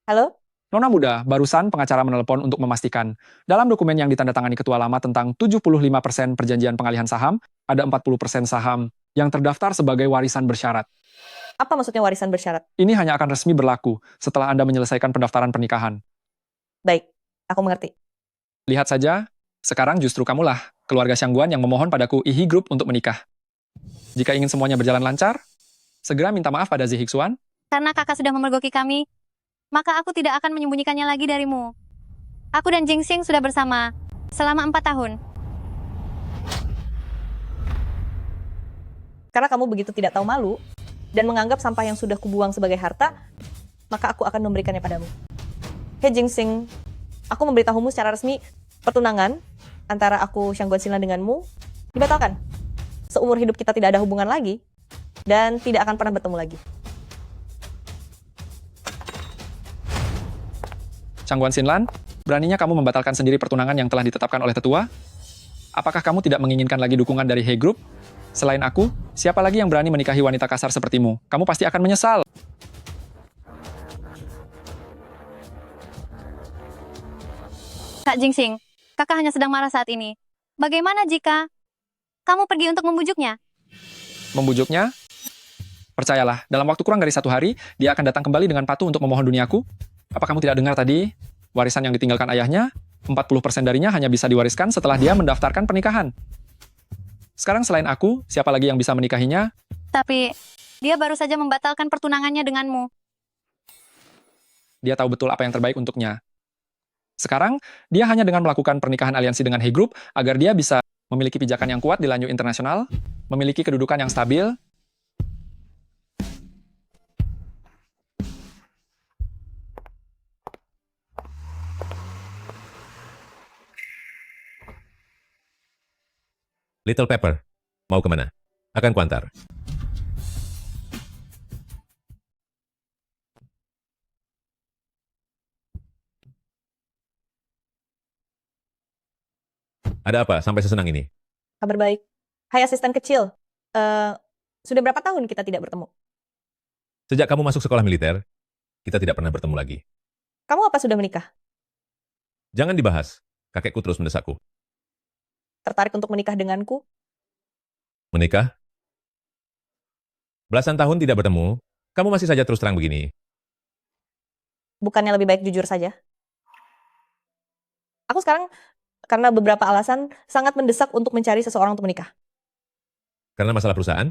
Halo? Nona muda, barusan pengacara menelepon untuk memastikan. Dalam dokumen yang ditandatangani ketua lama tentang 75% perjanjian pengalihan saham, ada 40% saham yang terdaftar sebagai warisan bersyarat. Apa maksudnya warisan bersyarat? Ini hanya akan resmi berlaku setelah Anda menyelesaikan pendaftaran pernikahan. Baik, aku mengerti. Lihat saja, sekarang justru kamulah, keluarga Shangguan yang memohon padaku He Group untuk menikah. Jika ingin semuanya berjalan lancar, Segera minta maaf pada Zi Hixuan. Karena kakak sudah memergoki kami, maka aku tidak akan menyembunyikannya lagi darimu. Aku dan Jingxing sudah bersama selama 4 tahun. Karena kamu begitu tidak tahu malu dan menganggap sampah yang sudah kubuang sebagai harta, maka aku akan memberikannya padamu. Hei Jingxing, aku memberitahumu secara resmi pertunangan antara aku Shangguan Xinlan denganmu dibatalkan. Seumur hidup kita tidak ada hubungan lagi dan tidak akan pernah bertemu lagi. Shangguan Xinlan, beraninya kamu membatalkan sendiri pertunangan yang telah ditetapkan oleh tetua? Apakah kamu tidak menginginkan lagi dukungan dari He Group? Selain aku, siapa lagi yang berani menikahi wanita kasar sepertimu? Kamu pasti akan menyesal. Kak Jingxing, kakak hanya sedang marah saat ini. Bagaimana jika kamu pergi untuk membujuknya? Membujuknya? Percayalah, dalam waktu kurang dari 1 hari, dia akan datang kembali dengan patuh untuk memohon duniaku. Apa kamu tidak dengar tadi? Warisan yang ditinggalkan ayahnya, 40% darinya hanya bisa diwariskan setelah dia mendaftarkan pernikahan. Sekarang selain aku, siapa lagi yang bisa menikahinya? Tapi, dia baru saja membatalkan pertunangannya denganmu. Dia tahu betul apa yang terbaik untuknya. Sekarang, dia hanya dengan melakukan pernikahan aliansi dengan He Group agar dia bisa memiliki pijakan yang kuat di lanjut internasional, memiliki kedudukan yang stabil, Little Pepper, mau kemana? Akan kuantar. Ada apa sampai sesenang ini? Kabar baik. Hai asisten kecil, sudah berapa tahun kita tidak bertemu? Sejak kamu masuk sekolah militer, kita tidak pernah bertemu lagi. Kamu apa sudah menikah? Jangan dibahas, kakekku terus mendesakku. Tertarik untuk menikah denganku? Menikah? Belasan tahun tidak bertemu, kamu masih saja terus terang begini. Bukannya lebih baik jujur saja? Aku sekarang karena beberapa alasan sangat mendesak untuk mencari seseorang untuk menikah. Karena masalah perusahaan?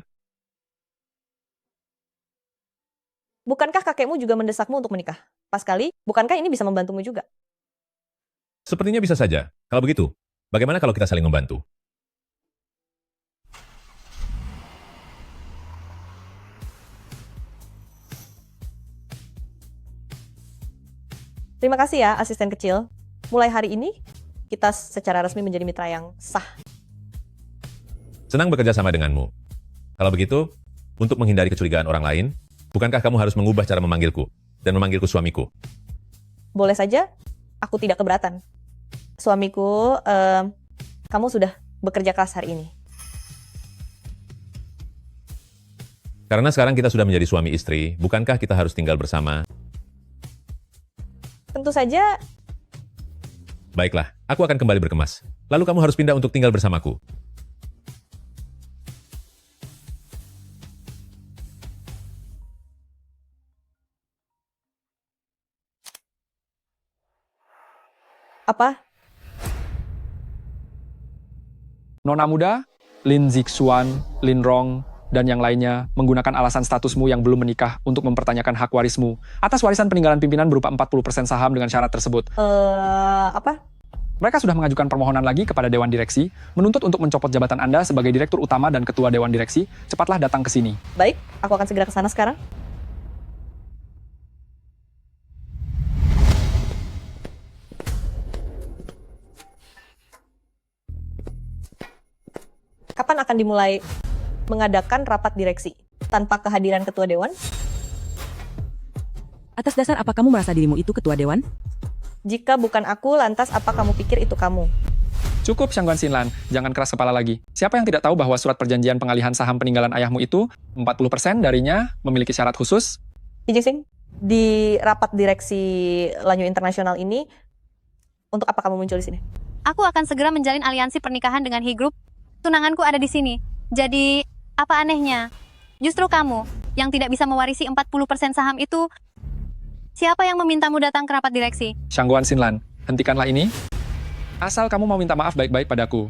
Bukankah kakekmu juga mendesakmu untuk menikah? Pas kali, bukankah ini bisa membantumu juga? Sepertinya bisa saja. Kalau begitu, bagaimana kalau kita saling membantu? Terima kasih ya, asisten kecil. Mulai hari ini, kita secara resmi menjadi mitra yang sah. Senang bekerja sama denganmu. Kalau begitu, untuk menghindari kecurigaan orang lain, bukankah kamu harus mengubah cara memanggilku dan memanggilku suamiku? Boleh saja, aku tidak keberatan. Suamiku, kamu sudah bekerja keras hari ini. Karena sekarang kita sudah menjadi suami istri, bukankah kita harus tinggal bersama? Tentu saja. Baiklah, aku akan kembali berkemas. Lalu kamu harus pindah untuk tinggal bersamaku. Apa? Nona muda, Lin Zixuan, Lin Rong, dan yang lainnya menggunakan alasan statusmu yang belum menikah untuk mempertanyakan hak warismu atas warisan peninggalan pimpinan berupa 40% saham dengan syarat tersebut. Apa? Mereka sudah mengajukan permohonan lagi kepada Dewan Direksi, menuntut untuk mencopot jabatan Anda sebagai Direktur Utama dan Ketua Dewan Direksi. Cepatlah datang ke sini. Baik, aku akan segera ke sana sekarang. Kapan akan dimulai mengadakan rapat direksi tanpa kehadiran ketua dewan? Atas dasar apa kamu merasa dirimu itu ketua dewan? Jika bukan aku, lantas apa kamu pikir itu kamu? Cukup, Shangguan Xinlan. Jangan keras kepala lagi. Siapa yang tidak tahu bahwa surat perjanjian pengalihan saham peninggalan ayahmu itu, 40% darinya memiliki syarat khusus? Jingxing, di rapat direksi Lanyu Internasional ini, untuk apa kamu muncul di sini? Aku akan segera menjalin aliansi pernikahan dengan He Group. Tunanganku ada di sini. Jadi, apa anehnya? Justru kamu, yang tidak bisa mewarisi 40% saham itu, siapa yang memintamu datang ke rapat direksi? Shangguan Xinlan, hentikanlah ini. Asal kamu mau minta maaf baik-baik padaku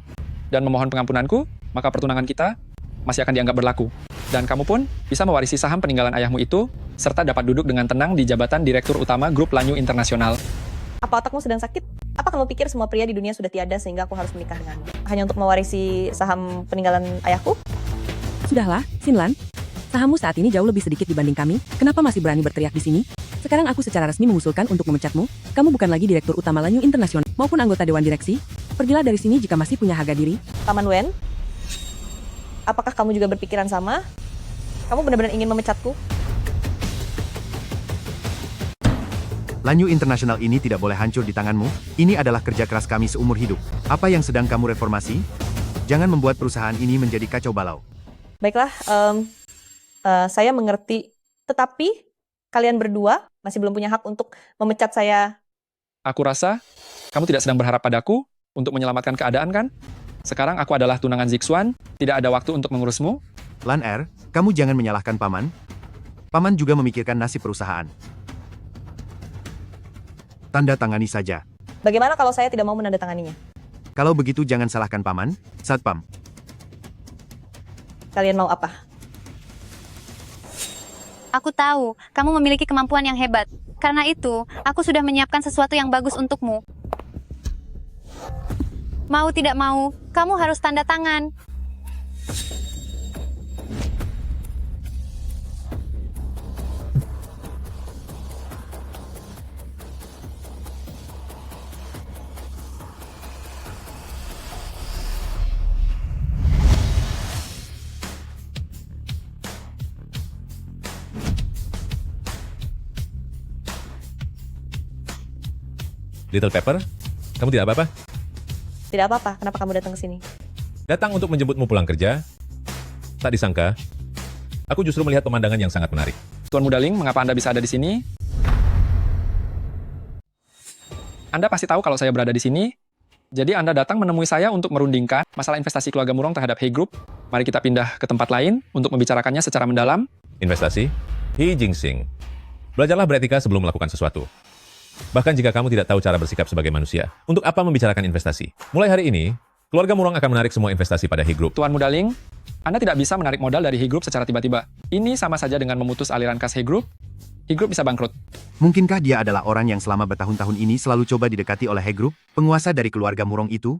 dan memohon pengampunanku, maka pertunangan kita masih akan dianggap berlaku. Dan kamu pun bisa mewarisi saham peninggalan ayahmu itu, serta dapat duduk dengan tenang di jabatan Direktur Utama Grup Lanyu Internasional. Apa otakmu sedang sakit? Apa kamu pikir semua pria di dunia sudah tiada sehingga aku harus menikah denganmu? Hanya untuk mewarisi saham peninggalan ayahku? Sudahlah, Sinlan. Sahammu saat ini jauh lebih sedikit dibanding kami. Kenapa masih berani berteriak di sini? Sekarang aku secara resmi mengusulkan untuk memecatmu. Kamu bukan lagi Direktur Utama Lanyu Internasional maupun anggota Dewan Direksi. Pergilah dari sini jika masih punya harga diri. Paman Wen, apakah kamu juga berpikiran sama? Kamu benar-benar ingin memecatku? Lanyu Internasional ini tidak boleh hancur di tanganmu. Ini adalah kerja keras kami seumur hidup. Apa yang sedang kamu reformasi? Jangan membuat perusahaan ini menjadi kacau balau. Baiklah, saya mengerti. Tetapi kalian berdua masih belum punya hak untuk memecat saya. Aku rasa kamu tidak sedang berharap padaku untuk menyelamatkan keadaan, kan? Sekarang aku adalah tunangan Zixuan, tidak ada waktu untuk mengurusmu. Lan Er, kamu jangan menyalahkan Paman. Paman juga memikirkan nasib perusahaan. Tanda tangani saja. Bagaimana kalau saya tidak mau menandatanganinya? Kalau begitu jangan salahkan Paman, Satpam. Kalian mau apa? Aku tahu, kamu memiliki kemampuan yang hebat. Karena itu, aku sudah menyiapkan sesuatu yang bagus untukmu. Mau tidak mau, kamu harus tanda tangan. Little Pepper, kamu tidak apa-apa? Tidak apa-apa, kenapa kamu datang ke sini? Datang untuk menjemputmu pulang kerja? Tak disangka, aku justru melihat pemandangan yang sangat menarik. Tuan Mudaling, mengapa Anda bisa ada di sini? Anda pasti tahu kalau saya berada di sini. Jadi Anda datang menemui saya untuk merundingkan masalah investasi keluarga Murong terhadap He Group. Mari kita pindah ke tempat lain untuk membicarakannya secara mendalam. Investasi? He Jingsing. Belajarlah beretika sebelum melakukan sesuatu. Bahkan jika kamu tidak tahu cara bersikap sebagai manusia, untuk apa membicarakan investasi? Mulai hari ini, keluarga Murong akan menarik semua investasi pada He Group. Tuan Mudaling, Anda tidak bisa menarik modal dari He Group secara tiba-tiba. Ini sama saja dengan memutus aliran kas He Group. He Group bisa bangkrut. Mungkinkah dia adalah orang yang selama bertahun-tahun ini selalu coba didekati oleh He Group, penguasa dari keluarga Murong itu?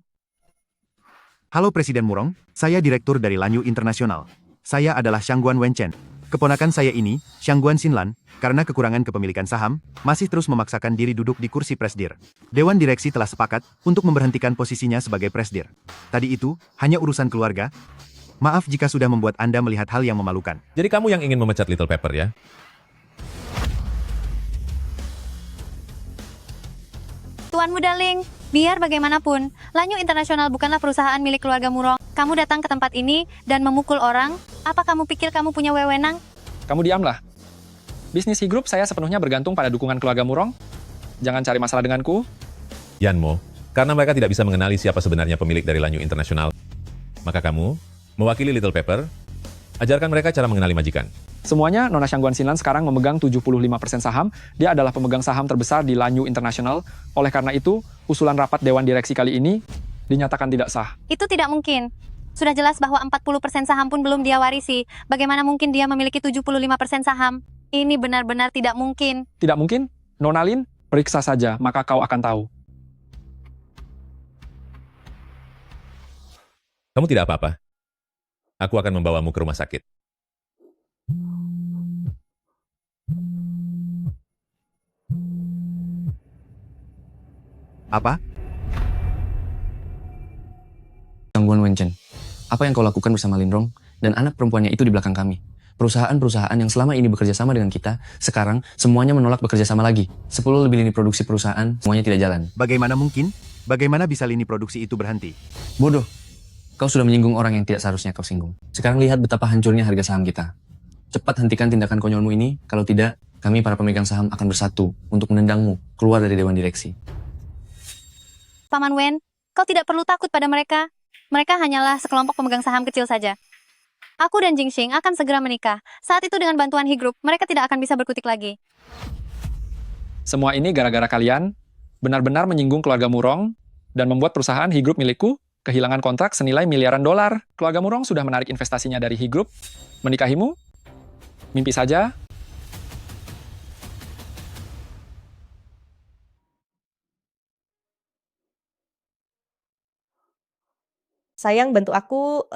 Halo Presiden Murong, saya Direktur dari Lanyu Internasional. Saya adalah Shangguan Wenchen. Keponakan saya ini, Shangguan Sinlan, karena kekurangan kepemilikan saham, masih terus memaksakan diri duduk di kursi Presdir. Dewan Direksi telah sepakat untuk memberhentikan posisinya sebagai Presdir. Tadi itu, hanya urusan keluarga. Maaf jika sudah membuat Anda melihat hal yang memalukan. Jadi kamu yang ingin memecat Little Pepper, ya? Tuan Mudaling, biar bagaimanapun, Lanyu Internasional bukanlah perusahaan milik keluarga Murong. Kamu datang ke tempat ini dan memukul orang, apa kamu pikir kamu punya wewenang? Kamu diamlah. Bisnis He Group saya sepenuhnya bergantung pada dukungan keluarga Murong. Jangan cari masalah denganku. Yanmo, karena mereka tidak bisa mengenali siapa sebenarnya pemilik dari Lanyu Internasional. Maka kamu, mewakili Little Pepper, ajarkan mereka cara mengenali majikan. Semuanya, Nona Shangguan Sinlan sekarang memegang 75% saham. Dia adalah pemegang saham terbesar di Lanyu Internasional. Oleh karena itu, usulan rapat Dewan Direksi kali ini dinyatakan tidak sah. Itu tidak mungkin. Sudah jelas bahwa 40% saham pun belum dia warisi. Bagaimana mungkin dia memiliki 75% saham? Ini benar-benar tidak mungkin. Tidak mungkin? Nona Lin, periksa saja, maka kau akan tahu. Kamu tidak apa-apa. Aku akan membawamu ke rumah sakit. Apa? Shangguan Wenchen, apa yang kau lakukan bersama Linrong dan anak perempuannya itu di belakang kami? Perusahaan-perusahaan yang selama ini bekerja sama dengan kita, sekarang semuanya menolak bekerja sama lagi. 10 lebih lini produksi perusahaan, semuanya tidak jalan. Bagaimana mungkin? Bagaimana bisa lini produksi itu berhenti? Bodoh. Kau sudah menyinggung orang yang tidak seharusnya kau singgung. Sekarang lihat betapa hancurnya harga saham kita. Cepat hentikan tindakan konyolmu ini, kalau tidak, kami para pemegang saham akan bersatu untuk menendangmu keluar dari Dewan Direksi. Paman Wen, kau tidak perlu takut pada mereka. Mereka hanyalah sekelompok pemegang saham kecil saja. Aku dan Jingxing akan segera menikah. Saat itu dengan bantuan He Group, mereka tidak akan bisa berkutik lagi. Semua ini gara-gara kalian benar-benar menyinggung keluarga Murong dan membuat perusahaan He Group milikku Kehilangan kontrak senilai miliaran dolar. Keluarga Murong sudah menarik investasinya dari He Group. Menikahimu? Mimpi saja. Sayang, bantu aku.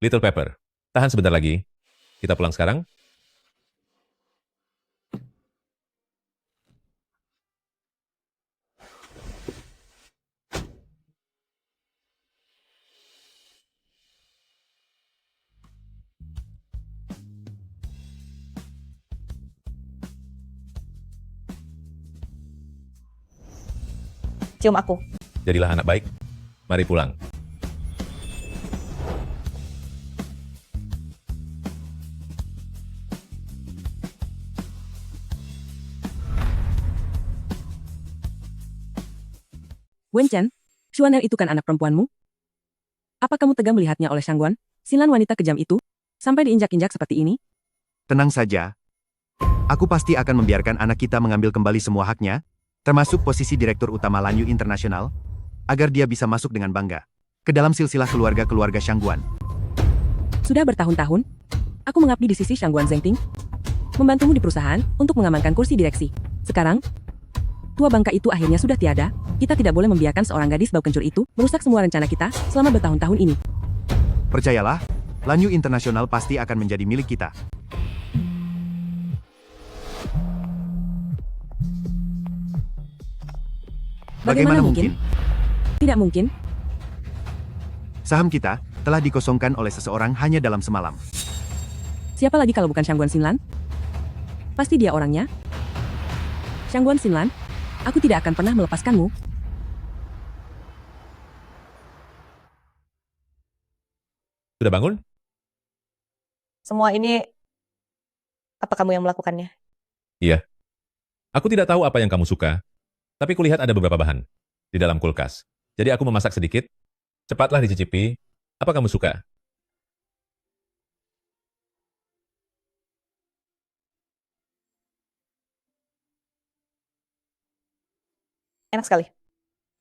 Little Pepper, tahan sebentar lagi. Kita pulang sekarang. Cium aku. Jadilah anak baik. Mari pulang. Wenchen, Xuan'er itu kan anak perempuanmu? Apa kamu tegang melihatnya oleh Shangguan? Xinlan wanita kejam itu? Sampai diinjak-injak seperti ini? Tenang saja. Aku pasti akan membiarkan anak kita mengambil kembali semua haknya, termasuk posisi Direktur Utama Lanyu Internasional, agar dia bisa masuk dengan bangga ke dalam silsilah keluarga-keluarga Shangguan. Sudah bertahun-tahun, aku mengabdi di sisi Shangguan Zhengting, membantumu di perusahaan untuk mengamankan kursi direksi. Sekarang, tua bangka itu akhirnya sudah tiada, kita tidak boleh membiarkan seorang gadis bau kencur itu merusak semua rencana kita selama bertahun-tahun ini. Percayalah, Lanyu Internasional pasti akan menjadi milik kita. Bagaimana mungkin? Tidak mungkin. Saham kita telah dikosongkan oleh seseorang hanya dalam semalam. Siapa lagi kalau bukan Shangguan Xinlan? Pasti dia orangnya. Shangguan Xinlan, aku tidak akan pernah melepaskanmu. Sudah bangun? Semua ini, apa kamu yang melakukannya? Iya. Aku tidak tahu apa yang kamu suka, tapi kulihat ada beberapa bahan di dalam kulkas. Jadi aku memasak sedikit. Cepatlah dicicipi. Apa kamu suka? Enak sekali.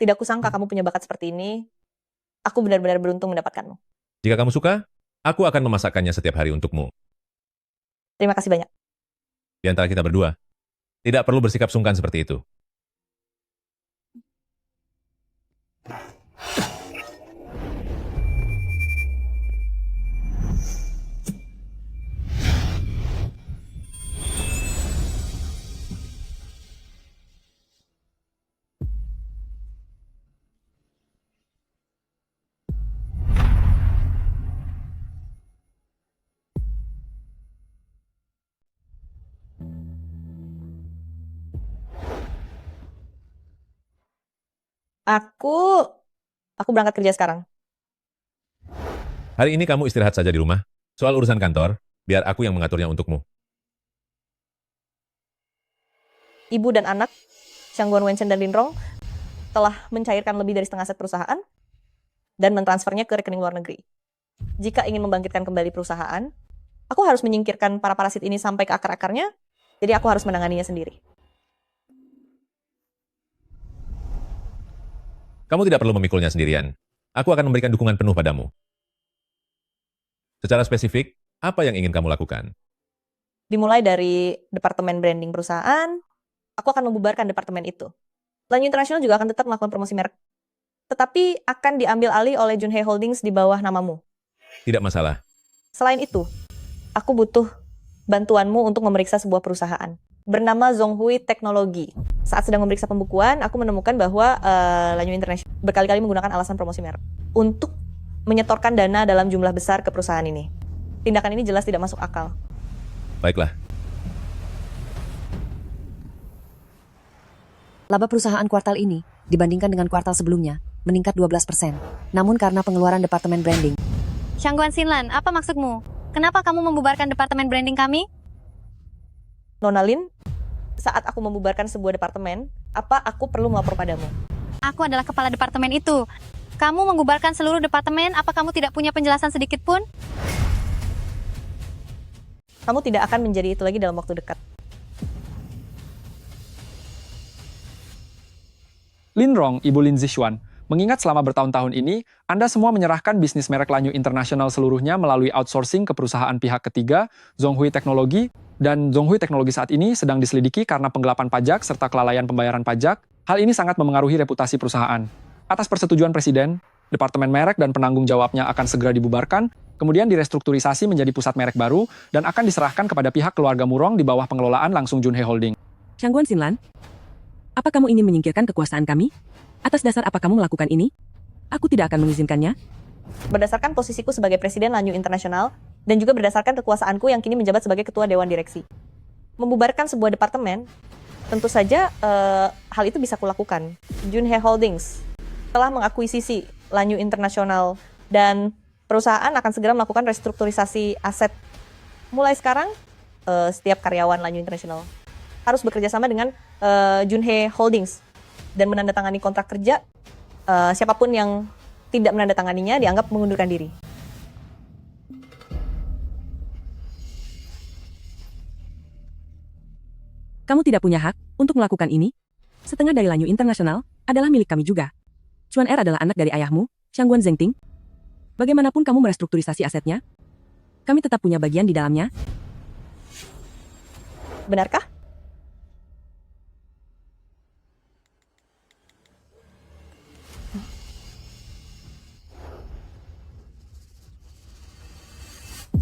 Tidak kusangka kamu punya bakat seperti ini. Aku benar-benar beruntung mendapatkanmu. Jika kamu suka, aku akan memasakkannya setiap hari untukmu. Terima kasih banyak. Di antara kita berdua, tidak perlu bersikap sungkan seperti itu. Aku berangkat kerja sekarang. Hari ini kamu istirahat saja di rumah. Soal urusan kantor, biar aku yang mengaturnya untukmu. Ibu dan anak, Shangguan Wenchen dan Linrong, telah mencairkan lebih dari setengah aset perusahaan dan mentransfernya ke rekening luar negeri. Jika ingin membangkitkan kembali perusahaan, aku harus menyingkirkan para parasit ini sampai ke akar-akarnya, jadi aku harus menanganinya sendiri. Kamu tidak perlu memikulnya sendirian. Aku akan memberikan dukungan penuh padamu. Secara spesifik, apa yang ingin kamu lakukan? Dimulai dari departemen branding perusahaan, aku akan membubarkan departemen itu. Lanyu Internasional juga akan tetap melakukan promosi merek, tetapi akan diambil alih oleh Junhei Holdings di bawah namamu. Tidak masalah. Selain itu, aku butuh bantuanmu untuk memeriksa sebuah perusahaan bernama Zhonghui Teknologi. Saat sedang memeriksa pembukuan, aku menemukan bahwa Lanyu Internasional berkali-kali menggunakan alasan promosi merek untuk menyetorkan dana dalam jumlah besar ke perusahaan ini. Tindakan ini jelas tidak masuk akal. Baiklah. Laba perusahaan kuartal ini, dibandingkan dengan kuartal sebelumnya, meningkat 12%. Namun karena pengeluaran departemen branding. Shangguan Xinlan, apa maksudmu? Kenapa kamu membubarkan departemen branding kami? Nona Lin, saat aku membubarkan sebuah departemen, apa aku perlu melapor padamu? Aku adalah kepala departemen itu. Kamu membubarkan seluruh departemen, apa kamu tidak punya penjelasan sedikit pun? Kamu tidak akan menjadi itu lagi dalam waktu dekat. Linrong, Ibu Lin Zixuan, mengingat selama bertahun-tahun ini, Anda semua menyerahkan bisnis merek Lanyu Internasional seluruhnya melalui outsourcing ke perusahaan pihak ketiga, Zhonghui Teknologi, dan Zhonghui Teknologi saat ini sedang diselidiki karena penggelapan pajak serta kelalaian pembayaran pajak. Hal ini sangat memengaruhi reputasi perusahaan. Atas persetujuan Presiden, Departemen Merek dan penanggung jawabnya akan segera dibubarkan, kemudian direstrukturisasi menjadi pusat merek baru, dan akan diserahkan kepada pihak keluarga Murong di bawah pengelolaan langsung Junhe Holding. Shangguan Xinlan, apa kamu ingin menyingkirkan kekuasaan kami? Atas dasar apa kamu melakukan ini? Aku tidak akan mengizinkannya. Berdasarkan posisiku sebagai Presiden Lanyu Internasional, dan juga berdasarkan kekuasaanku yang kini menjabat sebagai Ketua Dewan Direksi. Membubarkan sebuah departemen, tentu saja hal itu bisa kulakukan. Junhe Holdings telah mengakuisisi Lanyu Internasional dan perusahaan akan segera melakukan restrukturisasi aset. Mulai sekarang, setiap karyawan Lanyu Internasional harus bekerja sama dengan Junhe Holdings dan menandatangani kontrak kerja. Siapapun yang tidak menandatanganinya dianggap mengundurkan diri. Kamu tidak punya hak untuk melakukan ini. Setengah dari Lanyu Internasional adalah milik kami juga. Chuan Er adalah anak dari ayahmu, Shangguan Zengting. Bagaimanapun kamu merestrukturisasi asetnya, kami tetap punya bagian di dalamnya. Benarkah?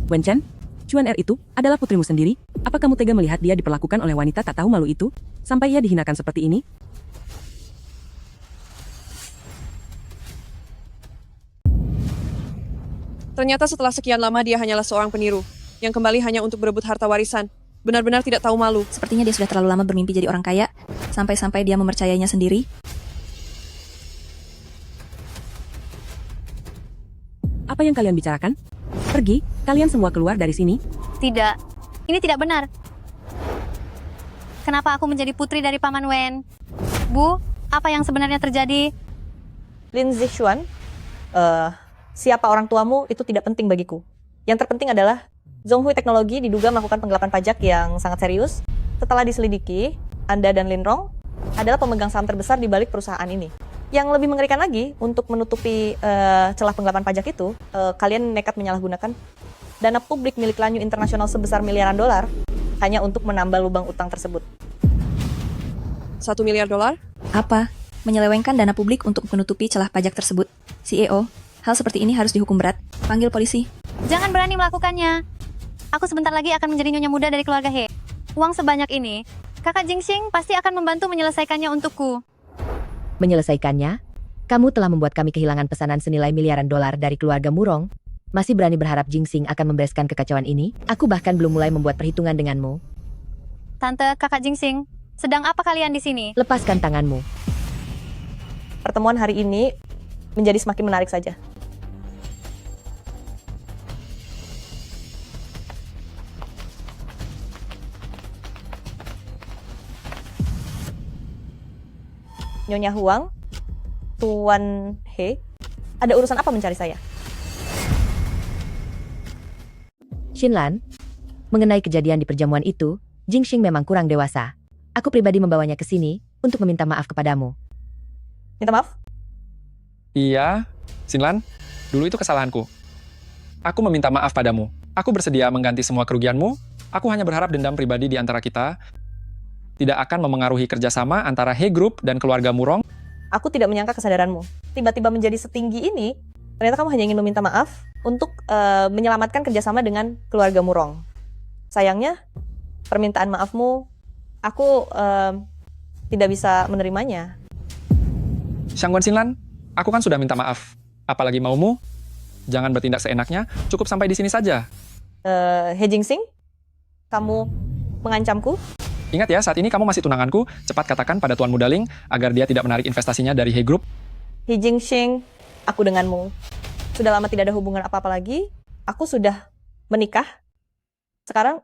Wen Chen, Chuan Er itu adalah putrimu sendiri. Apa kamu tega melihat dia diperlakukan oleh wanita tak tahu malu itu, sampai ia dihinakan seperti ini? Ternyata setelah sekian lama dia hanyalah seorang peniru, yang kembali hanya untuk berebut harta warisan. Benar-benar tidak tahu malu. Sepertinya dia sudah terlalu lama bermimpi jadi orang kaya, sampai-sampai dia mempercayainya sendiri. Apa yang kalian bicarakan? Pergi, kalian semua keluar dari sini. Tidak, ini tidak benar. Kenapa aku menjadi putri dari Paman Wen? Bu, apa yang sebenarnya terjadi? Lin Zixuan, siapa orang tuamu itu tidak penting bagiku. Yang terpenting adalah Zhonghui Teknologi diduga melakukan penggelapan pajak yang sangat serius. Setelah diselidiki, Anda dan Linrong adalah pemegang saham terbesar di balik perusahaan ini. Yang lebih mengerikan lagi, untuk menutupi celah penggelapan pajak itu, kalian nekat menyalahgunakan dana publik milik Lanyu Internasional sebesar miliaran dolar hanya untuk menambal lubang utang tersebut. 1 miliar dolar? Apa? Menyelewengkan dana publik untuk menutupi celah pajak tersebut. CEO, hal seperti ini harus dihukum berat. Panggil polisi. Jangan berani melakukannya. Aku sebentar lagi akan menjadi nyonya muda dari keluarga He. Uang sebanyak ini, kakak Jingxing pasti akan membantu menyelesaikannya untukku. Menyelesaikannya? Kamu telah membuat kami kehilangan pesanan senilai miliaran dolar dari keluarga Murong. Masih berani berharap Jingxing akan membereskan kekacauan ini? Aku bahkan belum mulai membuat perhitungan denganmu. Tante, kakak Jingxing, sedang apa kalian di sini? Lepaskan tanganmu. Pertemuan hari ini menjadi semakin menarik saja. Nyonya Huang, Tuan He, ada urusan apa mencari saya? Xinlan, mengenai kejadian di perjamuan itu, Jingxing memang kurang dewasa. Aku pribadi membawanya ke sini untuk meminta maaf kepadamu. Minta maaf? Iya, Xinlan, dulu itu kesalahanku. Aku meminta maaf padamu. Aku bersedia mengganti semua kerugianmu. Aku hanya berharap dendam pribadi di antara kita tidak akan memengaruhi kerjasama antara He Group dan keluarga Murong. Aku tidak menyangka kesadaranmu. Tiba-tiba menjadi setinggi ini, ternyata kamu hanya ingin meminta maaf untuk menyelamatkan kerjasama dengan keluarga Murong. Sayangnya, permintaan maafmu, aku tidak bisa menerimanya. Shangguan Xinlan, aku kan sudah minta maaf. Apalagi maumu? Jangan bertindak seenaknya, cukup sampai di sini saja. He Jingxing, kamu mengancamku? Ingat ya, saat ini kamu masih tunanganku. Cepat katakan pada Tuan Mudaling agar dia tidak menarik investasinya dari He Group. He Jingxing, aku denganmu. Sudah lama tidak ada hubungan apa-apa lagi. Aku sudah menikah. Sekarang,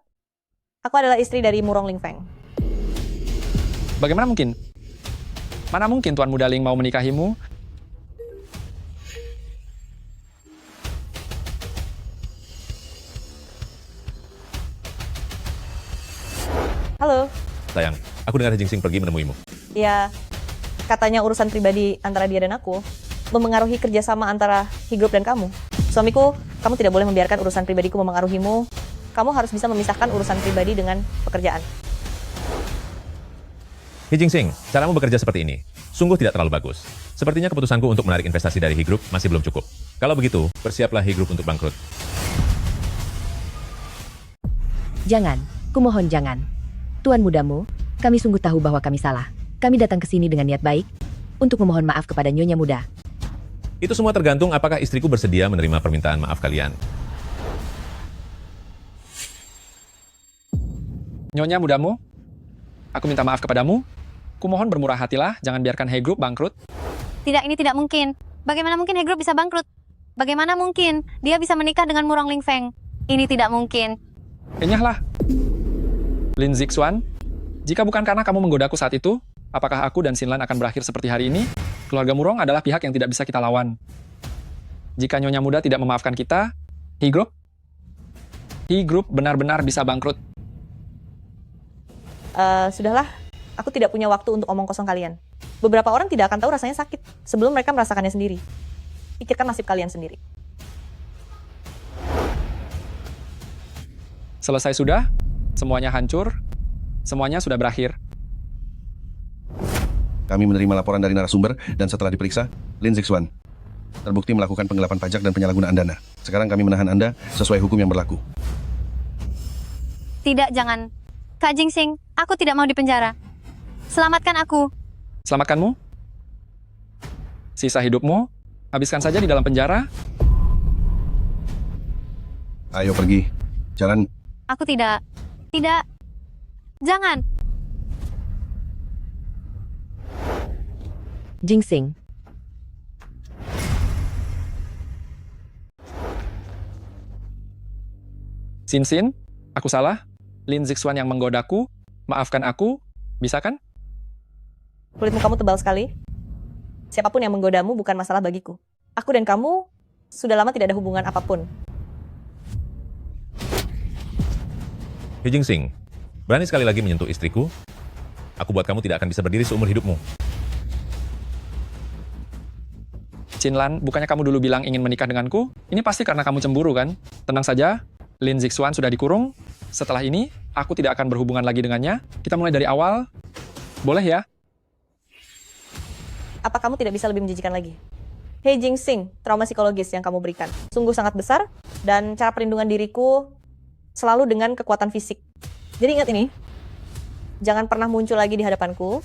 aku adalah istri dari Murong Lingfeng. Bagaimana mungkin? Mana mungkin Tuan Mudaling mau menikahimu? Halo. Sayang, aku dengar Jingxing pergi menemuimu. Ya, katanya urusan pribadi antara dia dan aku memengaruhi kerjasama antara Higroup dan kamu. Suamiku, kamu tidak boleh membiarkan urusan pribadiku memengaruhimu. Kamu harus bisa memisahkan urusan pribadi dengan pekerjaan. He Jingsing, caramu bekerja seperti ini sungguh tidak terlalu bagus. Sepertinya keputusanku untuk menarik investasi dari He Group masih belum cukup. Kalau begitu, bersiaplah He Group untuk bangkrut. Jangan, kumohon jangan. Tuan mudamu, kami sungguh tahu bahwa kami salah. Kami datang ke sini dengan niat baik untuk memohon maaf kepada Nyonya Muda. Itu semua tergantung apakah istriku bersedia menerima permintaan maaf kalian. Nyonya mudamu, aku minta maaf kepadamu. Kumohon bermurah hatilah, jangan biarkan He Group bangkrut. Tidak, ini tidak mungkin. Bagaimana mungkin He Group bisa bangkrut? Bagaimana mungkin dia bisa menikah dengan Murong Ling Feng? Ini tidak mungkin. Enyahlah. Lin Zixuan, jika bukan karena kamu menggodaku saat itu, apakah aku dan Xinlan akan berakhir seperti hari ini? Keluarga Murong adalah pihak yang tidak bisa kita lawan. Jika Nyonya Muda tidak memaafkan kita, He Group benar-benar bisa bangkrut. Sudahlah, aku tidak punya waktu untuk omong kosong kalian. Beberapa orang tidak akan tahu rasanya sakit sebelum mereka merasakannya sendiri. Pikirkan nasib kalian sendiri. Selesai sudah, semuanya hancur, semuanya sudah berakhir. Kami menerima laporan dari narasumber dan setelah diperiksa, Lin Zixuan terbukti melakukan penggelapan pajak dan penyalahgunaan dana. Sekarang kami menahan Anda sesuai hukum yang berlaku. Tidak, jangan. Kak Jingsing, aku tidak mau dipenjara. Selamatkan aku. Selamatkanmu? Sisa hidupmu, habiskan saja di dalam penjara. Ayo pergi. Jalan. Aku tidak. Tidak. Jangan. Jingsing, Sin, aku salah. Lin Zixuan yang menggodaku, maafkan aku, bisa kan? Kulitmu kamu tebal sekali. Siapapun yang menggodamu bukan masalah bagiku. Aku dan kamu sudah lama tidak ada hubungan apapun. He Jingsing, berani sekali lagi menyentuh istriku? Aku buat kamu tidak akan bisa berdiri seumur hidupmu. Xinlan, bukannya kamu dulu bilang ingin menikah denganku? Ini pasti karena kamu cemburu, kan? Tenang saja, Lin Zixuan sudah dikurung. Setelah ini, aku tidak akan berhubungan lagi dengannya. Kita mulai dari awal. Boleh ya? Apa kamu tidak bisa lebih menjijikan lagi? He Jingsing, trauma psikologis yang kamu berikan sungguh sangat besar, dan cara perlindungan diriku selalu dengan kekuatan fisik. Jadi ingat ini, jangan pernah muncul lagi di hadapanku.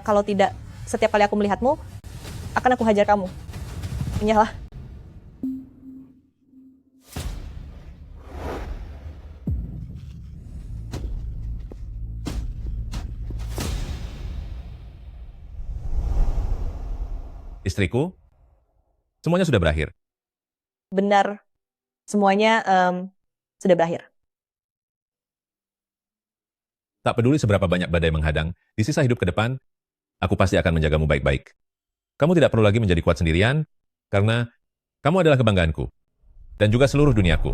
Kalau tidak, setiap kali aku melihatmu, akan aku hajar kamu. Menyahlah. Istriku, semuanya sudah berakhir. Benar, semuanya sudah berakhir. Tak peduli seberapa banyak badai menghadang, di sisa hidup ke depan, aku pasti akan menjagamu baik-baik. Kamu tidak perlu lagi menjadi kuat sendirian, karena kamu adalah kebanggaanku, dan juga seluruh duniaku.